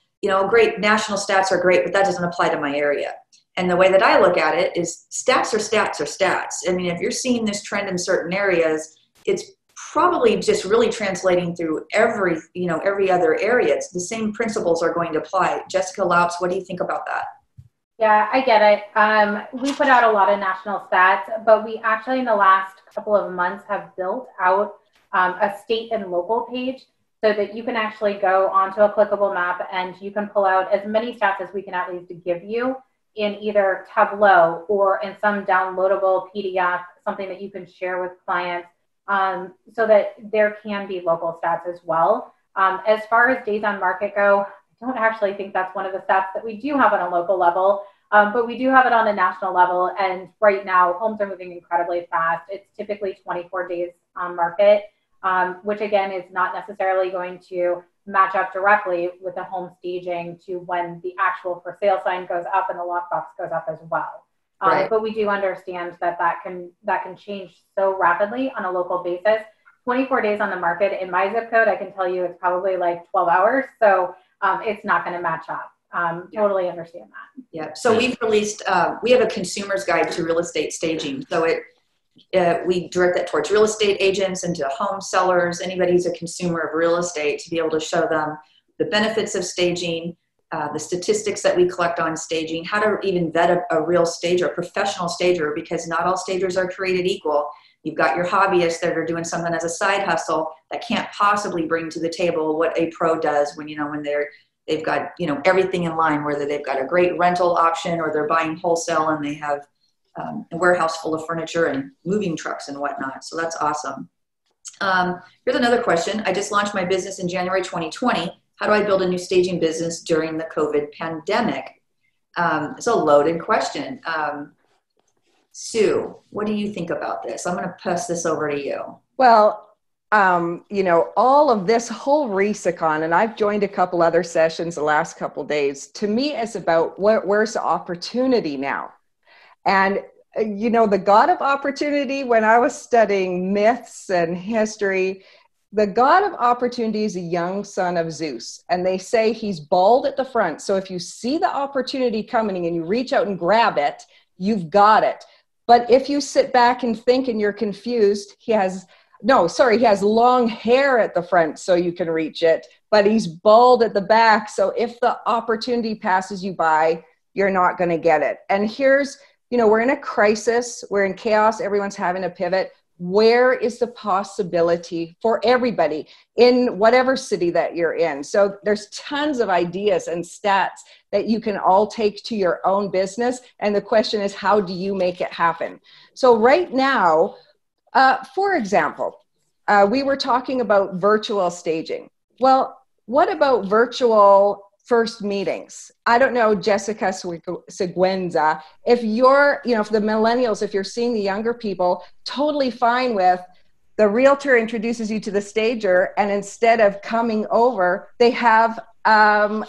Speaker 1: great, national stats are great, but that doesn't apply to my area. And the way that I look at it is stats are stats are stats. I mean, if you're seeing this trend in certain areas, it's probably just really translating through every other area. It's the same principles are going to apply. Jessica Lautz, what do you think about that?
Speaker 3: Yeah, I get it. We put out a lot of national stats, but we actually in the last couple of months have built out a state and local page so that you can actually go onto a clickable map and you can pull out as many stats as we can at least give you in either Tableau or in some downloadable PDF, something that you can share with clients. So that there can be local stats as well. As far as days on market go, I don't actually think that's one of the stats that we do have on a local level, but we do have it on a national level. And right now, homes are moving incredibly fast. It's typically 24 days on market, which again is not necessarily going to match up directly with the home staging to when the actual for sale sign goes up and the lockbox goes up as well. Right. But we do understand that can change so rapidly on a local basis. 24 days on the market in my zip code, I can tell you it's probably like 12 hours. So it's not going to match up. Totally understand that.
Speaker 1: Yeah. So we've released, we have a consumer's guide to real estate staging. So we direct that towards real estate agents and to home sellers, anybody who's a consumer of real estate, to be able to show them the benefits of staging, the statistics that we collect on staging, how to even vet a real stager, a professional stager, because not all stagers are created equal. You've got your hobbyists that are doing something as a side hustle that can't possibly bring to the table what a pro does when they've got everything in line, whether they've got a great rental option or they're buying wholesale and they have a warehouse full of furniture and moving trucks and whatnot. So that's awesome. Here's another question. I just launched my business in January 2020. How do I build a new staging business during the COVID pandemic? It's a loaded question. Sue, what do you think about this? I'm going to pass this over to you.
Speaker 6: Well, you know, all of this whole RESACON, and I've joined a couple other sessions the last couple of days, to me is about where's the opportunity now? And, you know, the God of opportunity, when I was studying myths and history, the God of opportunity is a young son of Zeus. And they say he's bald at the front. So if you see the opportunity coming and you reach out and grab it, you've got it. But if you sit back and think and you're confused, he has long hair at the front so you can reach it, but he's bald at the back. So if the opportunity passes you by, you're not going to get it. And here's, you know, we're in a crisis, we're in chaos, everyone's having to pivot. Where is the possibility for everybody in whatever city that you're in? So there's tons of ideas and stats that you can all take to your own business. And the question is, how do you make it happen? So right now, for example, we were talking about virtual staging. Well, what about virtual first meetings? I don't know, Jessica Seguenza, if you're, you know, for the millennials, if you're seeing the younger people, totally fine with the realtor introduces you to the stager, and instead of coming over, they have,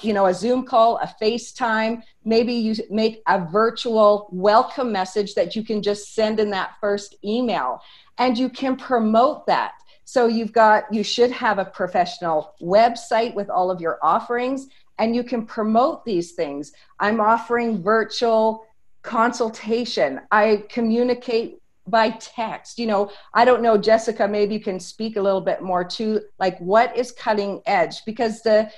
Speaker 6: you know, a Zoom call, a FaceTime. Maybe you make a virtual welcome message that you can just send in that first email, and you can promote that. So you should have a professional website with all of your offerings, and you can promote these things. I'm offering virtual consultation. I communicate by text. You know, I don't know, Jessica, maybe you can speak a little bit more to like what is cutting edge, because the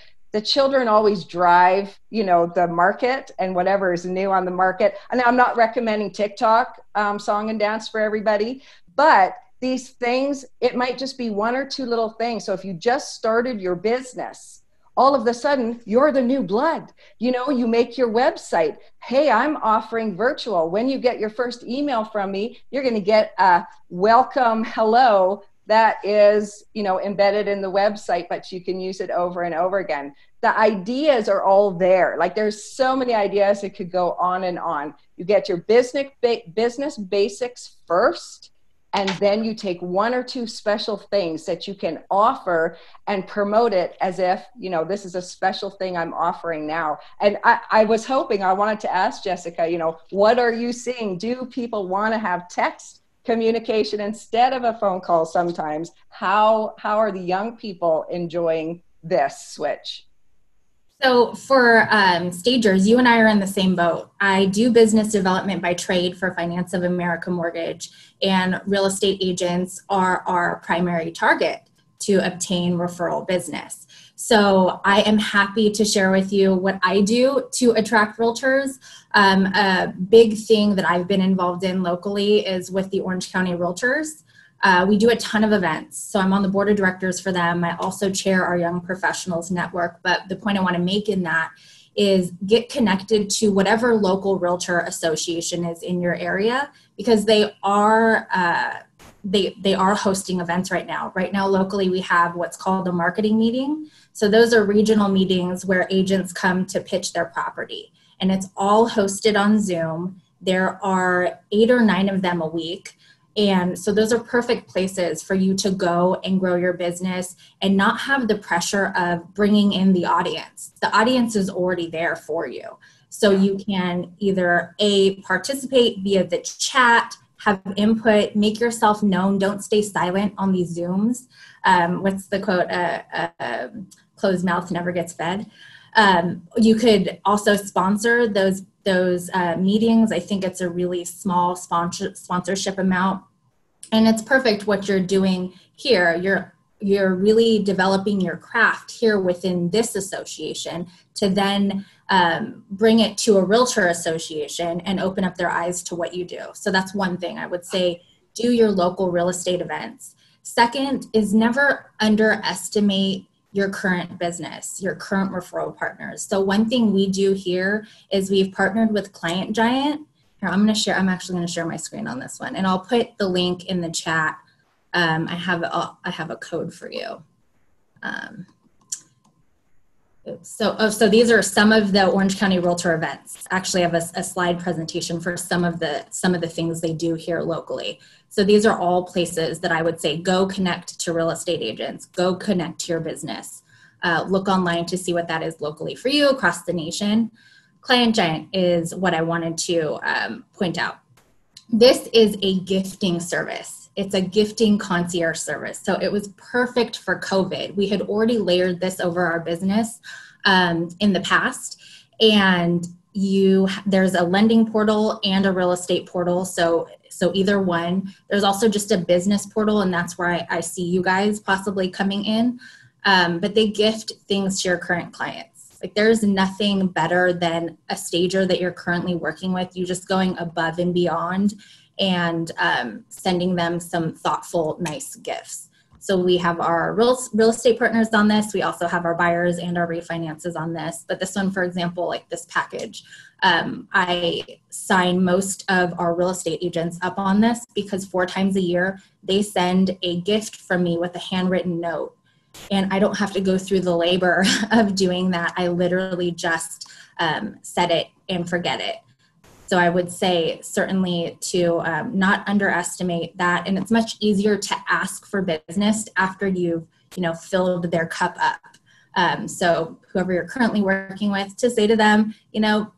Speaker 6: children always drive, you know, the market and whatever is new on the market. And I'm not recommending TikTok song and dance for everybody, but these things, it might just be one or two little things. So if you just started your business, all of a sudden you're the new blood. You know, you make your website. Hey, I'm offering virtual. When you get your first email from me, you're going to get a welcome hello that is, you know, embedded in the website, but you can use it over and over again. The ideas are all there. Like there's so many ideas. It could go on and on. You get your business basics first, and then you take one or two special things that you can offer and promote it as if, you know, this is a special thing I'm offering now. And I was hoping, I wanted to ask Jessica, you know, what are you seeing? Do people want to have text communication instead of a phone call sometimes? How are the young people enjoying this switch?
Speaker 4: So for stagers, you and I are in the same boat. I do business development by trade for Finance of America Mortgage, and real estate agents are our primary target to obtain referral business. So I am happy to share with you what I do to attract realtors. A big thing that I've been involved in locally is with the Orange County Realtors. We do a ton of events. So I'm on the board of directors for them. I also chair our Young Professionals Network. But the point I want to make in that is get connected to whatever local realtor association is in your area, because they are hosting events right now. Right now, locally, we have what's called a marketing meeting. So those are regional meetings where agents come to pitch their property. And it's all hosted on Zoom. There are 8 or 9 of them a week. And so those are perfect places for you to go and grow your business and not have the pressure of bringing in the audience. The audience is already there for you. So you can either participate via the chat, have input, make yourself known. Don't stay silent on these Zooms. What's the quote? Closed mouth never gets fed. You could also sponsor those meetings. I think it's a really small sponsorship amount, and it's perfect what you're doing here. You're really developing your craft here within this association to then bring it to a realtor association and open up their eyes to what you do. So that's one thing I would say, do your local real estate events. Second is never underestimate your current business, your current referral partners. So one thing we do here is we've partnered with Client Giant. Here, I'm actually gonna share my screen on this one, and I'll put the link in the chat. I have a code for you. So these are some of the Orange County Realtor events. Actually, I have a slide presentation for some of the things they do here locally. So these are all places that I would say, go connect to real estate agents, go connect to your business. Look online to see what that is locally for you across the nation. Client Giant is what I wanted to point out. This is a gifting service. It's a gifting concierge service. So it was perfect for COVID. We had already layered this over our business in the past. And there's a lending portal and a real estate portal. So either one. There's also just a business portal, and that's where I see you guys possibly coming in. But they gift things to your current clients. Like, there's nothing better than a stager that you're currently working with. You just going above and beyond and sending them some thoughtful, nice gifts. So we have our real estate partners on this. We also have our buyers and our refinances on this. But this one, for example, like this package, I sign most of our real estate agents up on this because 4 times a year, they send a gift from me with a handwritten note. And I don't have to go through the labor of doing that. I literally just set it and forget it. So I would say certainly to not underestimate that. And it's much easier to ask for business after you've, filled their cup up. So whoever you're currently working with, to say to them,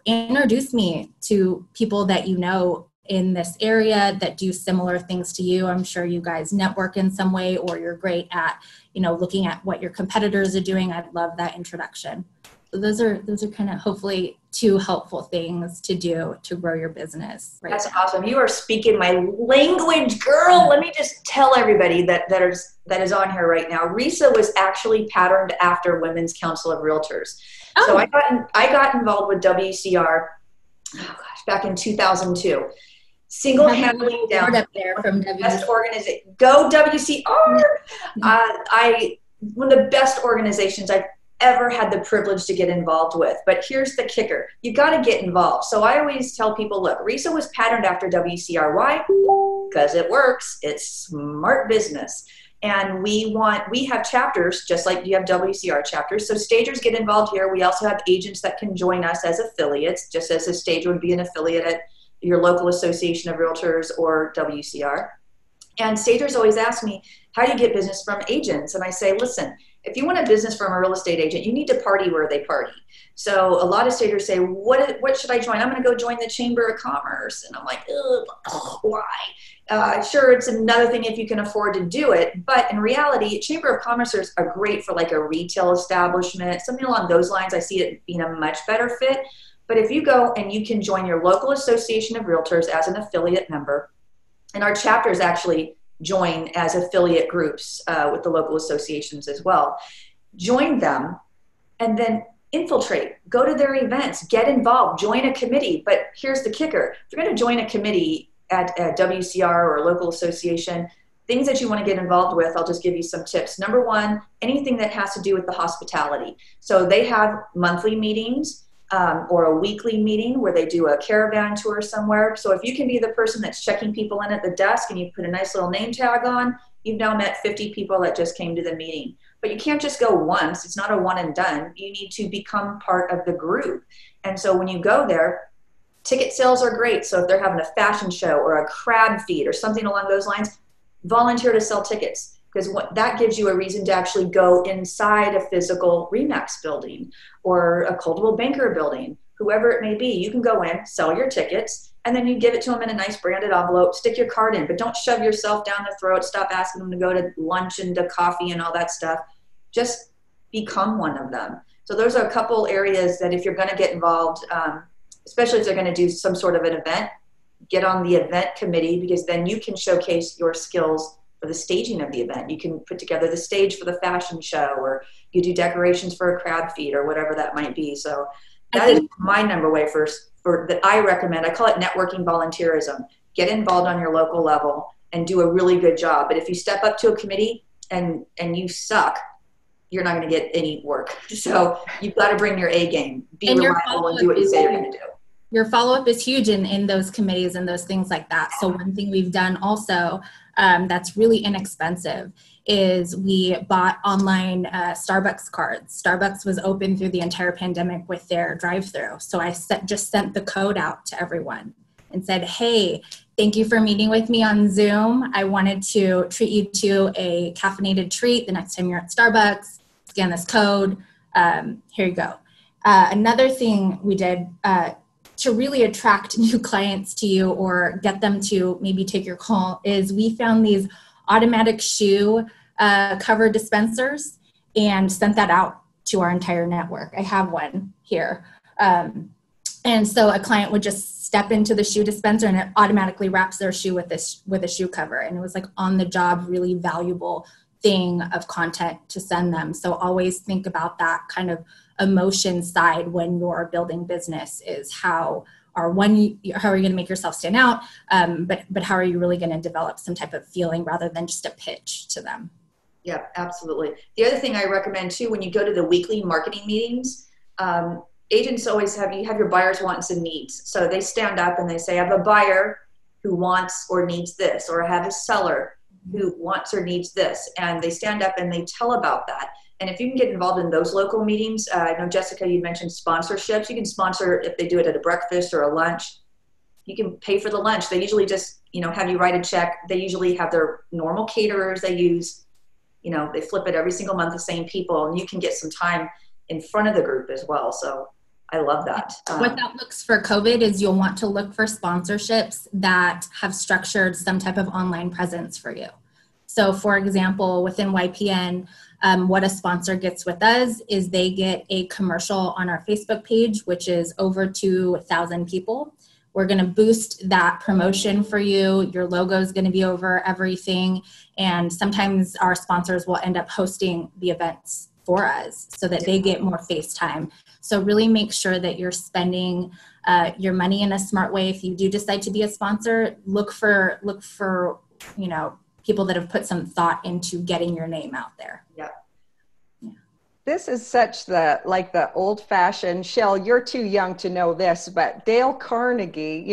Speaker 4: introduce me to people that you know in this area that do similar things to you. I'm sure you guys network in some way, or you're great at, looking at what your competitors are doing. I'd love that introduction. So those are kind of hopefully 2 helpful things to do to grow your business. Right.
Speaker 1: That's awesome. You are speaking my language, girl. Let me just tell everybody that is on here right now. RESA was actually patterned after Women's Council of Realtors. Oh. So I got involved with WCR, back in 2002. Single-handedly down up there from best organization. Go WCR! One of the best organizations I've ever had the privilege to get involved with. But here's the kicker. You got to get involved. So I always tell people, look, RESA was patterned after WCR. Why? Because it works. It's smart business. And we have chapters, just like you have WCR chapters. So stagers get involved here. We also have agents that can join us as affiliates, just as a stager would be an affiliate at your local association of realtors or WCR. And stagers always ask me, how do you get business from agents? And I say, listen, if you want a business from a real estate agent, you need to party where they party. So a lot of stagers say, what should I join? I'm going to go join the Chamber of Commerce. And I'm like, why? Sure, it's another thing if you can afford to do it. But in reality, Chamber of Commerce are great for like a retail establishment, something along those lines. I see it being a much better fit. But if you go and you can join your local association of realtors as an affiliate member, and our chapters actually join as affiliate groups with the local associations as well. Join them and then infiltrate, go to their events, get involved, join a committee. But here's the kicker. If you're going to join a committee at WCR or a local association, things that you want to get involved with, I'll just give you some tips. Number 1, anything that has to do with the hospitality. So they have monthly meetings or a weekly meeting where they do a caravan tour somewhere. So if you can be the person that's checking people in at the desk and you put a nice little name tag on, you've now met 50 people that just came to the meeting. But you can't just go once. It's not a one and done. You need to become part of the group. And so when you go there, ticket sales are great. So if they're having a fashion show or a crab feed or something along those lines, volunteer to sell tickets. Because that gives you a reason to actually go inside a physical RE/MAX building or a Coldwell Banker building, whoever it may be. You can go in, sell your tickets, and then you give it to them in a nice branded envelope, stick your card in, but don't shove yourself down their throat, stop asking them to go to lunch and to coffee and all that stuff. Just become one of them. So those are a couple areas that if you're going to get involved, especially if they're going to do some sort of an event, get on the event committee, because then you can showcase your skills for the staging of the event. You can put together the stage for the fashion show, or you do decorations for a crab feed or whatever that might be. So that is my number way that I recommend. I call it networking volunteerism. Get involved on your local level and do a really good job. But if you step up to a committee and you suck, you're not going to get any work. So you've got to bring your A game, be reliable, and do what you say you're going to do.
Speaker 4: your follow-up is huge in those committees and those things like that. So one thing we've done also that's really inexpensive is we bought online Starbucks cards. Starbucks was open through the entire pandemic with their drive-through. So I just sent the code out to everyone and said, hey, thank you for meeting with me on Zoom. I wanted to treat you to a caffeinated treat the next time you're at Starbucks. Scan this code. Here you go. Another thing we did to really attract new clients to you or get them to maybe take your call is we found these automatic shoe cover dispensers and sent that out to our entire network. I have one here. And so a client would just step into the shoe dispenser and it automatically wraps their shoe with a shoe cover. And it was like on the job, really valuable thing of content to send them. So always think about that kind of emotion side when you're building business is how are you going to make yourself stand out? But how are you really going to develop some type of feeling rather than just a pitch to them?
Speaker 1: Yeah, absolutely. The other thing I recommend too, when you go to the weekly marketing meetings, agents always have your buyers' wants and needs. So they stand up and they say, I have a buyer who wants or needs this, or I have a seller who wants or needs this. And they stand up and they tell about that. And if you can get involved in those local meetings, I know, Jessica, you mentioned sponsorships. You can sponsor if they do it at a breakfast or a lunch. You can pay for the lunch. They usually just, have you write a check. They usually have their normal caterers they use. They flip it every single month, the same people, and you can get some time in front of the group as well. So I love that.
Speaker 4: What that looks for COVID is you'll want to look for sponsorships that have structured some type of online presence for you. So for example, within YPN, what a sponsor gets with us is they get a commercial on our Facebook page, which is over 2,000 people. We're going to boost that promotion for you. Your logo is going to be over everything. And sometimes our sponsors will end up hosting the events for us so that they get more face time. So really make sure that you're spending your money in a smart way. If you do decide to be a sponsor, look for people that have put some thought into getting your name out there.
Speaker 1: Yeah.
Speaker 6: This is such the old-fashioned, Shell, you're too young to know this, but Dale Carnegie,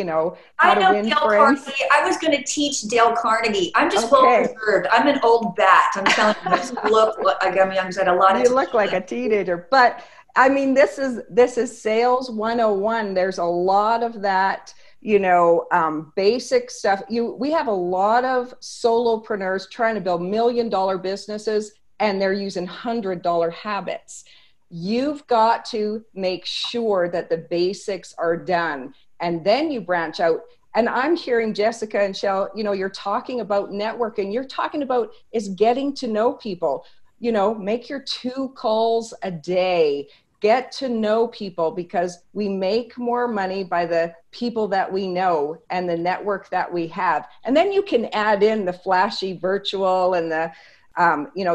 Speaker 6: how to win friends.
Speaker 1: Carnegie. I was going to teach Dale Carnegie. I'm just well preserved. I'm an old bat. I'm telling you, this look like I'm young. Said a lot of.
Speaker 6: You look like a teenager, but I mean, this is sales 101. There's a lot of that, basic stuff. We have a lot of solopreneurs trying to build $1 million businesses, and they're using $100 habits. You've got to make sure that the basics are done, and then you branch out. And I'm hearing Jessica and Shell, you're talking about networking. You're talking about is getting to know people. Make your 2 calls a day. Get to know people, because we make more money by the people that we know and the network that we have. And then you can add in the flashy virtual and the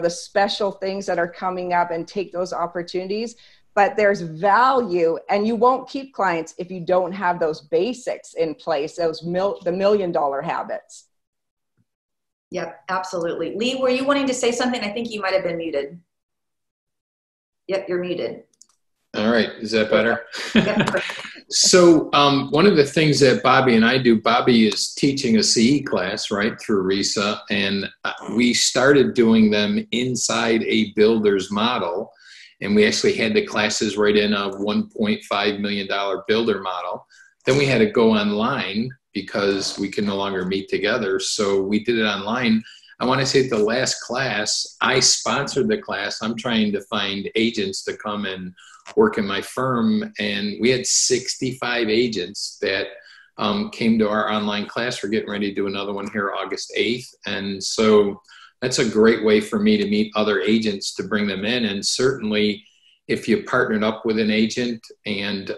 Speaker 6: special things that are coming up and take those opportunities. But there's value, and you won't keep clients if you don't have those basics in place, the $1 million habits.
Speaker 1: Yep, absolutely. Lee, were you wanting to say something? I think you might have been muted. Yep, you're muted.
Speaker 5: All right. Is that better? So one of the things that Bobby and I do, Bobby is teaching a CE class, right, through RESA. And we started doing them inside a builder's model. And we actually had the classes right in a $1.5 million builder model. Then we had to go online because we can no longer meet together. So we did it online. I want to say at the last class, I sponsored the class. I'm trying to find agents to come and work in my firm. And we had 65 agents that came to our online class. We're getting ready to do another one here August 8th. And so that's a great way for me to meet other agents, to bring them in. And certainly if you partnered up with an agent and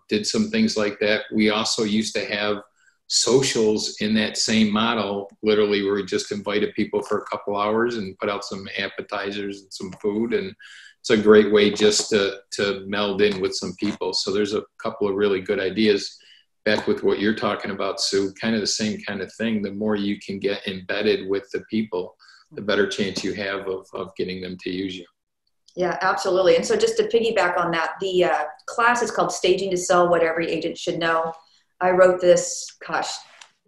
Speaker 5: did some things like that, we also used to have socials in that same model, literally where we just invited people for a couple hours and put out some appetizers and some food. And it's a great way just to meld in with some people. So there's a couple of really good ideas. Back with what you're talking about, Sue, kind of the same kind of thing. The more you can get embedded with the people, the better chance you have of getting them to use you.
Speaker 1: Yeah, absolutely. And so just to piggyback on that, the class is called Staging to Sell, What Every Agent Should Know. I wrote this,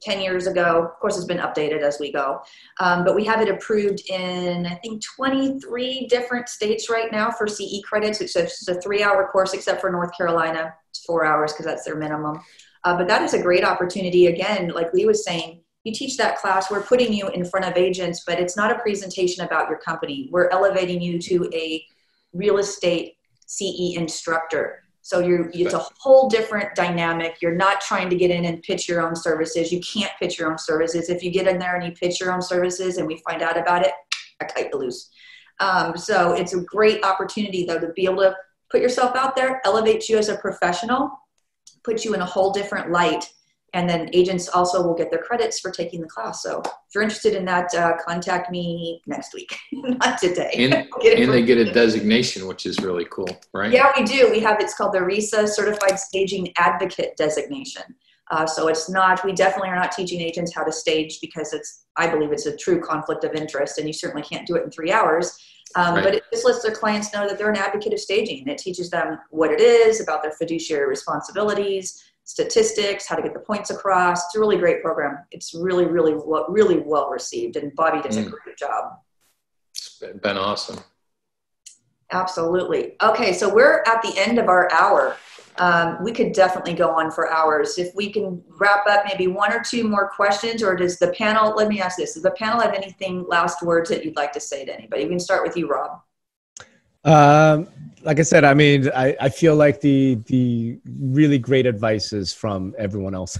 Speaker 1: 10 years ago. Of course, it's been updated as we go. But we have it approved in, I think, 23 different states right now for CE credits. It's a 3-hour course, except for North Carolina. It's 4 hours because that's their minimum. But that is a great opportunity. Again, like Lee was saying, you teach that class, we're putting you in front of agents, but it's not a presentation about your company. We're elevating you to a real estate CE instructor. So it's a whole different dynamic. You're not trying to get in and pitch your own services. You can't pitch your own services. If you get in there and you pitch your own services and we find out about it, I cut you loose. So it's a great opportunity, though, to be able to put yourself out there, elevate you as a professional, put you in a whole different light. And then agents also will get their credits for taking the class. So if you're interested in that, contact me next week, not today.
Speaker 5: And they get a designation, which is really cool, right?
Speaker 1: Yeah, we do. It's called the RESA Certified Staging Advocate designation. So we definitely are not teaching agents how to stage because I believe it's a true conflict of interest, and you certainly can't do it in 3 hours.
Speaker 5: Right.
Speaker 1: But it just lets their clients know that they're an advocate of staging. It teaches them what it is, about their fiduciary responsibilities, statistics, how to get the points across. It's a really great program. It's really, really, really well received, and Bobby does a great job.
Speaker 5: It's been awesome.
Speaker 1: Absolutely. Okay, so we're at the end of our hour. We could definitely go on for hours. If we can wrap up maybe 1 or 2 more questions, or does the panel, let me ask this, does the panel have anything, last words that you'd like to say to anybody? We can start with you, Rob.
Speaker 2: Like I said, I mean, I feel like the really great advice is from everyone else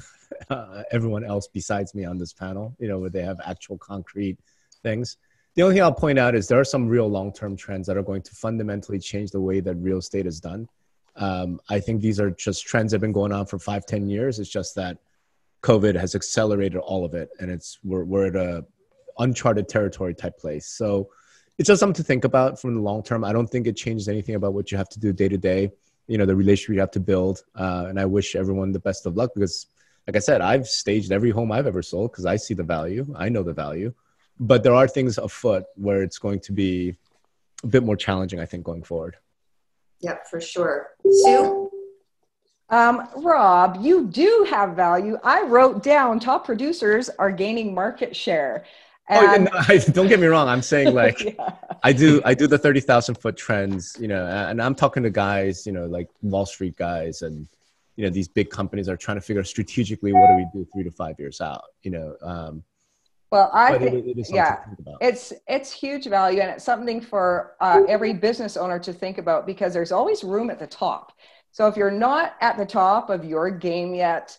Speaker 2: besides me on this panel, where they have actual concrete things. The only thing I'll point out is there are some real long-term trends that are going to fundamentally change the way that real estate is done. I think these are just trends that have been going on for 5-10 years. It's just that COVID has accelerated all of it, and we're at a uncharted territory type place. So it's just something to think about from the long term. I don't think it changes anything about what you have to do day to day, the relationship you have to build. And I wish everyone the best of luck because, like I said, I've staged every home I've ever sold because I see the value. I know the value. But there are things afoot where it's going to be a bit more challenging, I think, going forward.
Speaker 1: Yep, for sure. Sue?
Speaker 6: Rob, you do have value. I wrote down top producers are gaining market share.
Speaker 2: And don't get me wrong. I'm saying yeah. I do the 30,000 foot trends, and I'm talking to guys, like Wall Street guys, and these big companies are trying to figure out strategically what do we do 3 to 5 years out,
Speaker 6: Well, I think it's huge value, and it's something for every business owner to think about because there's always room at the top. So if you're not at the top of your game yet,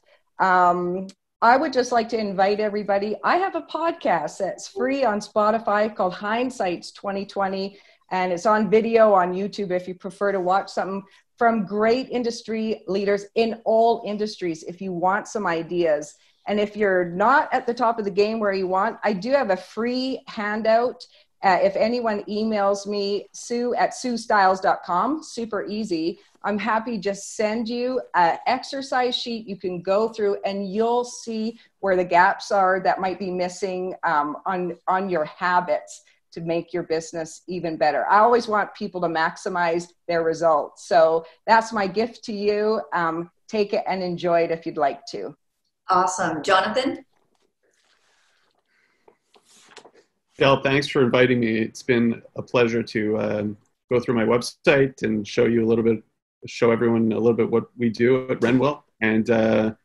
Speaker 6: I would just like to invite everybody. I have a podcast that's free on Spotify called Hindsight's 2020, and it's on video on YouTube if you prefer to watch something from great industry leaders in all industries if you want some ideas. And if you're not at the top of the game where you want, I do have a free handout. If anyone emails me, sue@suestyles.com, super easy. I'm happy to just send you an exercise sheet you can go through and you'll see where the gaps are that might be missing on your habits to make your business even better. I always want people to maximize their results. So that's my gift to you. Take it and enjoy it if you'd like to.
Speaker 1: Awesome. Jonathan?
Speaker 7: Del, thanks for inviting me. It's been a pleasure to go through my website and show everyone a little bit what we do at Renwell. And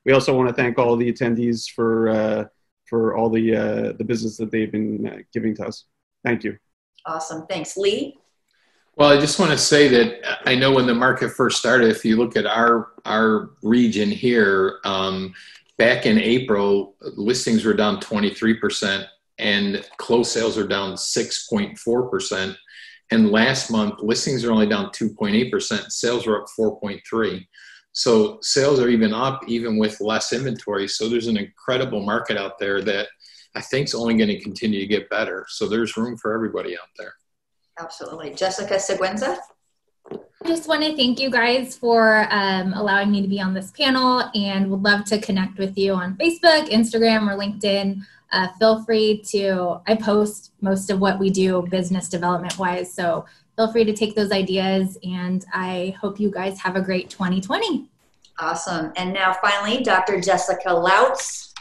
Speaker 7: we also want to thank all the attendees for all the business that they've been giving to us. Thank you.
Speaker 1: Awesome. Thanks. Lee?
Speaker 5: Well, I just want to say that I know when the market first started, if you look at our region here, back in April, listings were down 23% and closed sales are down 6.4%. And last month, listings are only down 2.8%. Sales were up 4.3%. So sales are even up, even with less inventory. So there's an incredible market out there that I think is only going to continue to get better. So there's room for everybody out there.
Speaker 1: Absolutely. Jessica Seguenza?
Speaker 4: I just want to thank you guys for allowing me to be on this panel, and would love to connect with you on Facebook, Instagram, or LinkedIn. Feel free to, I post most of what we do business development wise, so feel free to take those ideas, and I hope you guys have a great 2020.
Speaker 1: Awesome. And now finally, Dr. Jessica Lautz.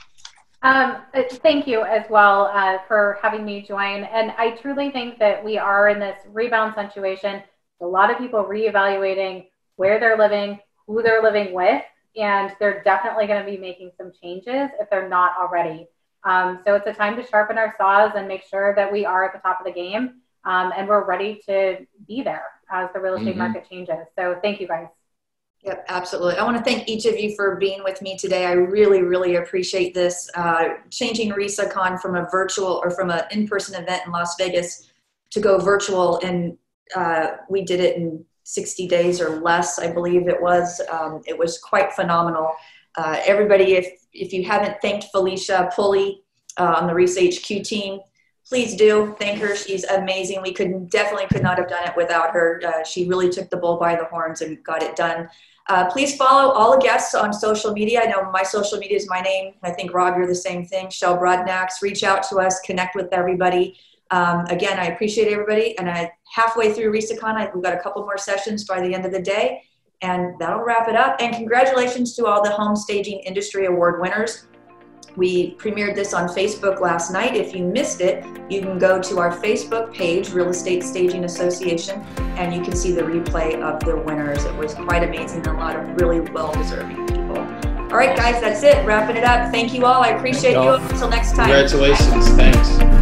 Speaker 3: Thank you as well for having me join. And I truly think that we are in this rebound situation. A lot of people reevaluating where they're living, who they're living with, and they're definitely going to be making some changes if they're not already. So it's a time to sharpen our saws and make sure that we are at the top of the game, and we're ready to be there as the real estate market changes. So thank you, guys.
Speaker 1: Yep, absolutely. I want to thank each of you for being with me today. I really, really appreciate this. Changing RESACon from a virtual or from an in-person event in Las Vegas to go virtual, and we did it in 60 days or less, I believe it was. It was quite phenomenal. Everybody, if you haven't thanked Felicia Pulley on the RESA HQ team, please do thank her. She's amazing. We definitely could not have done it without her. She really took the bull by the horns and got it done. Please follow all the guests on social media. I know my social media is my name. I think, Rob, you're the same thing. Shell Brodnax. Reach out to us. Connect with everybody. Again, I appreciate everybody. And halfway through RESACon, we've got a couple more sessions by the end of the day. And that'll wrap it up. And congratulations to all the Home Staging Industry Award winners. We premiered this on Facebook last night. If you missed it, you can go to our Facebook page, Real Estate Staging Association, and you can see the replay of the winners. It was quite amazing, and a lot of really well-deserving people. All right, guys, that's it. Wrapping it up. Thank you all. I appreciate you. Until next time.
Speaker 5: Congratulations. Thanks.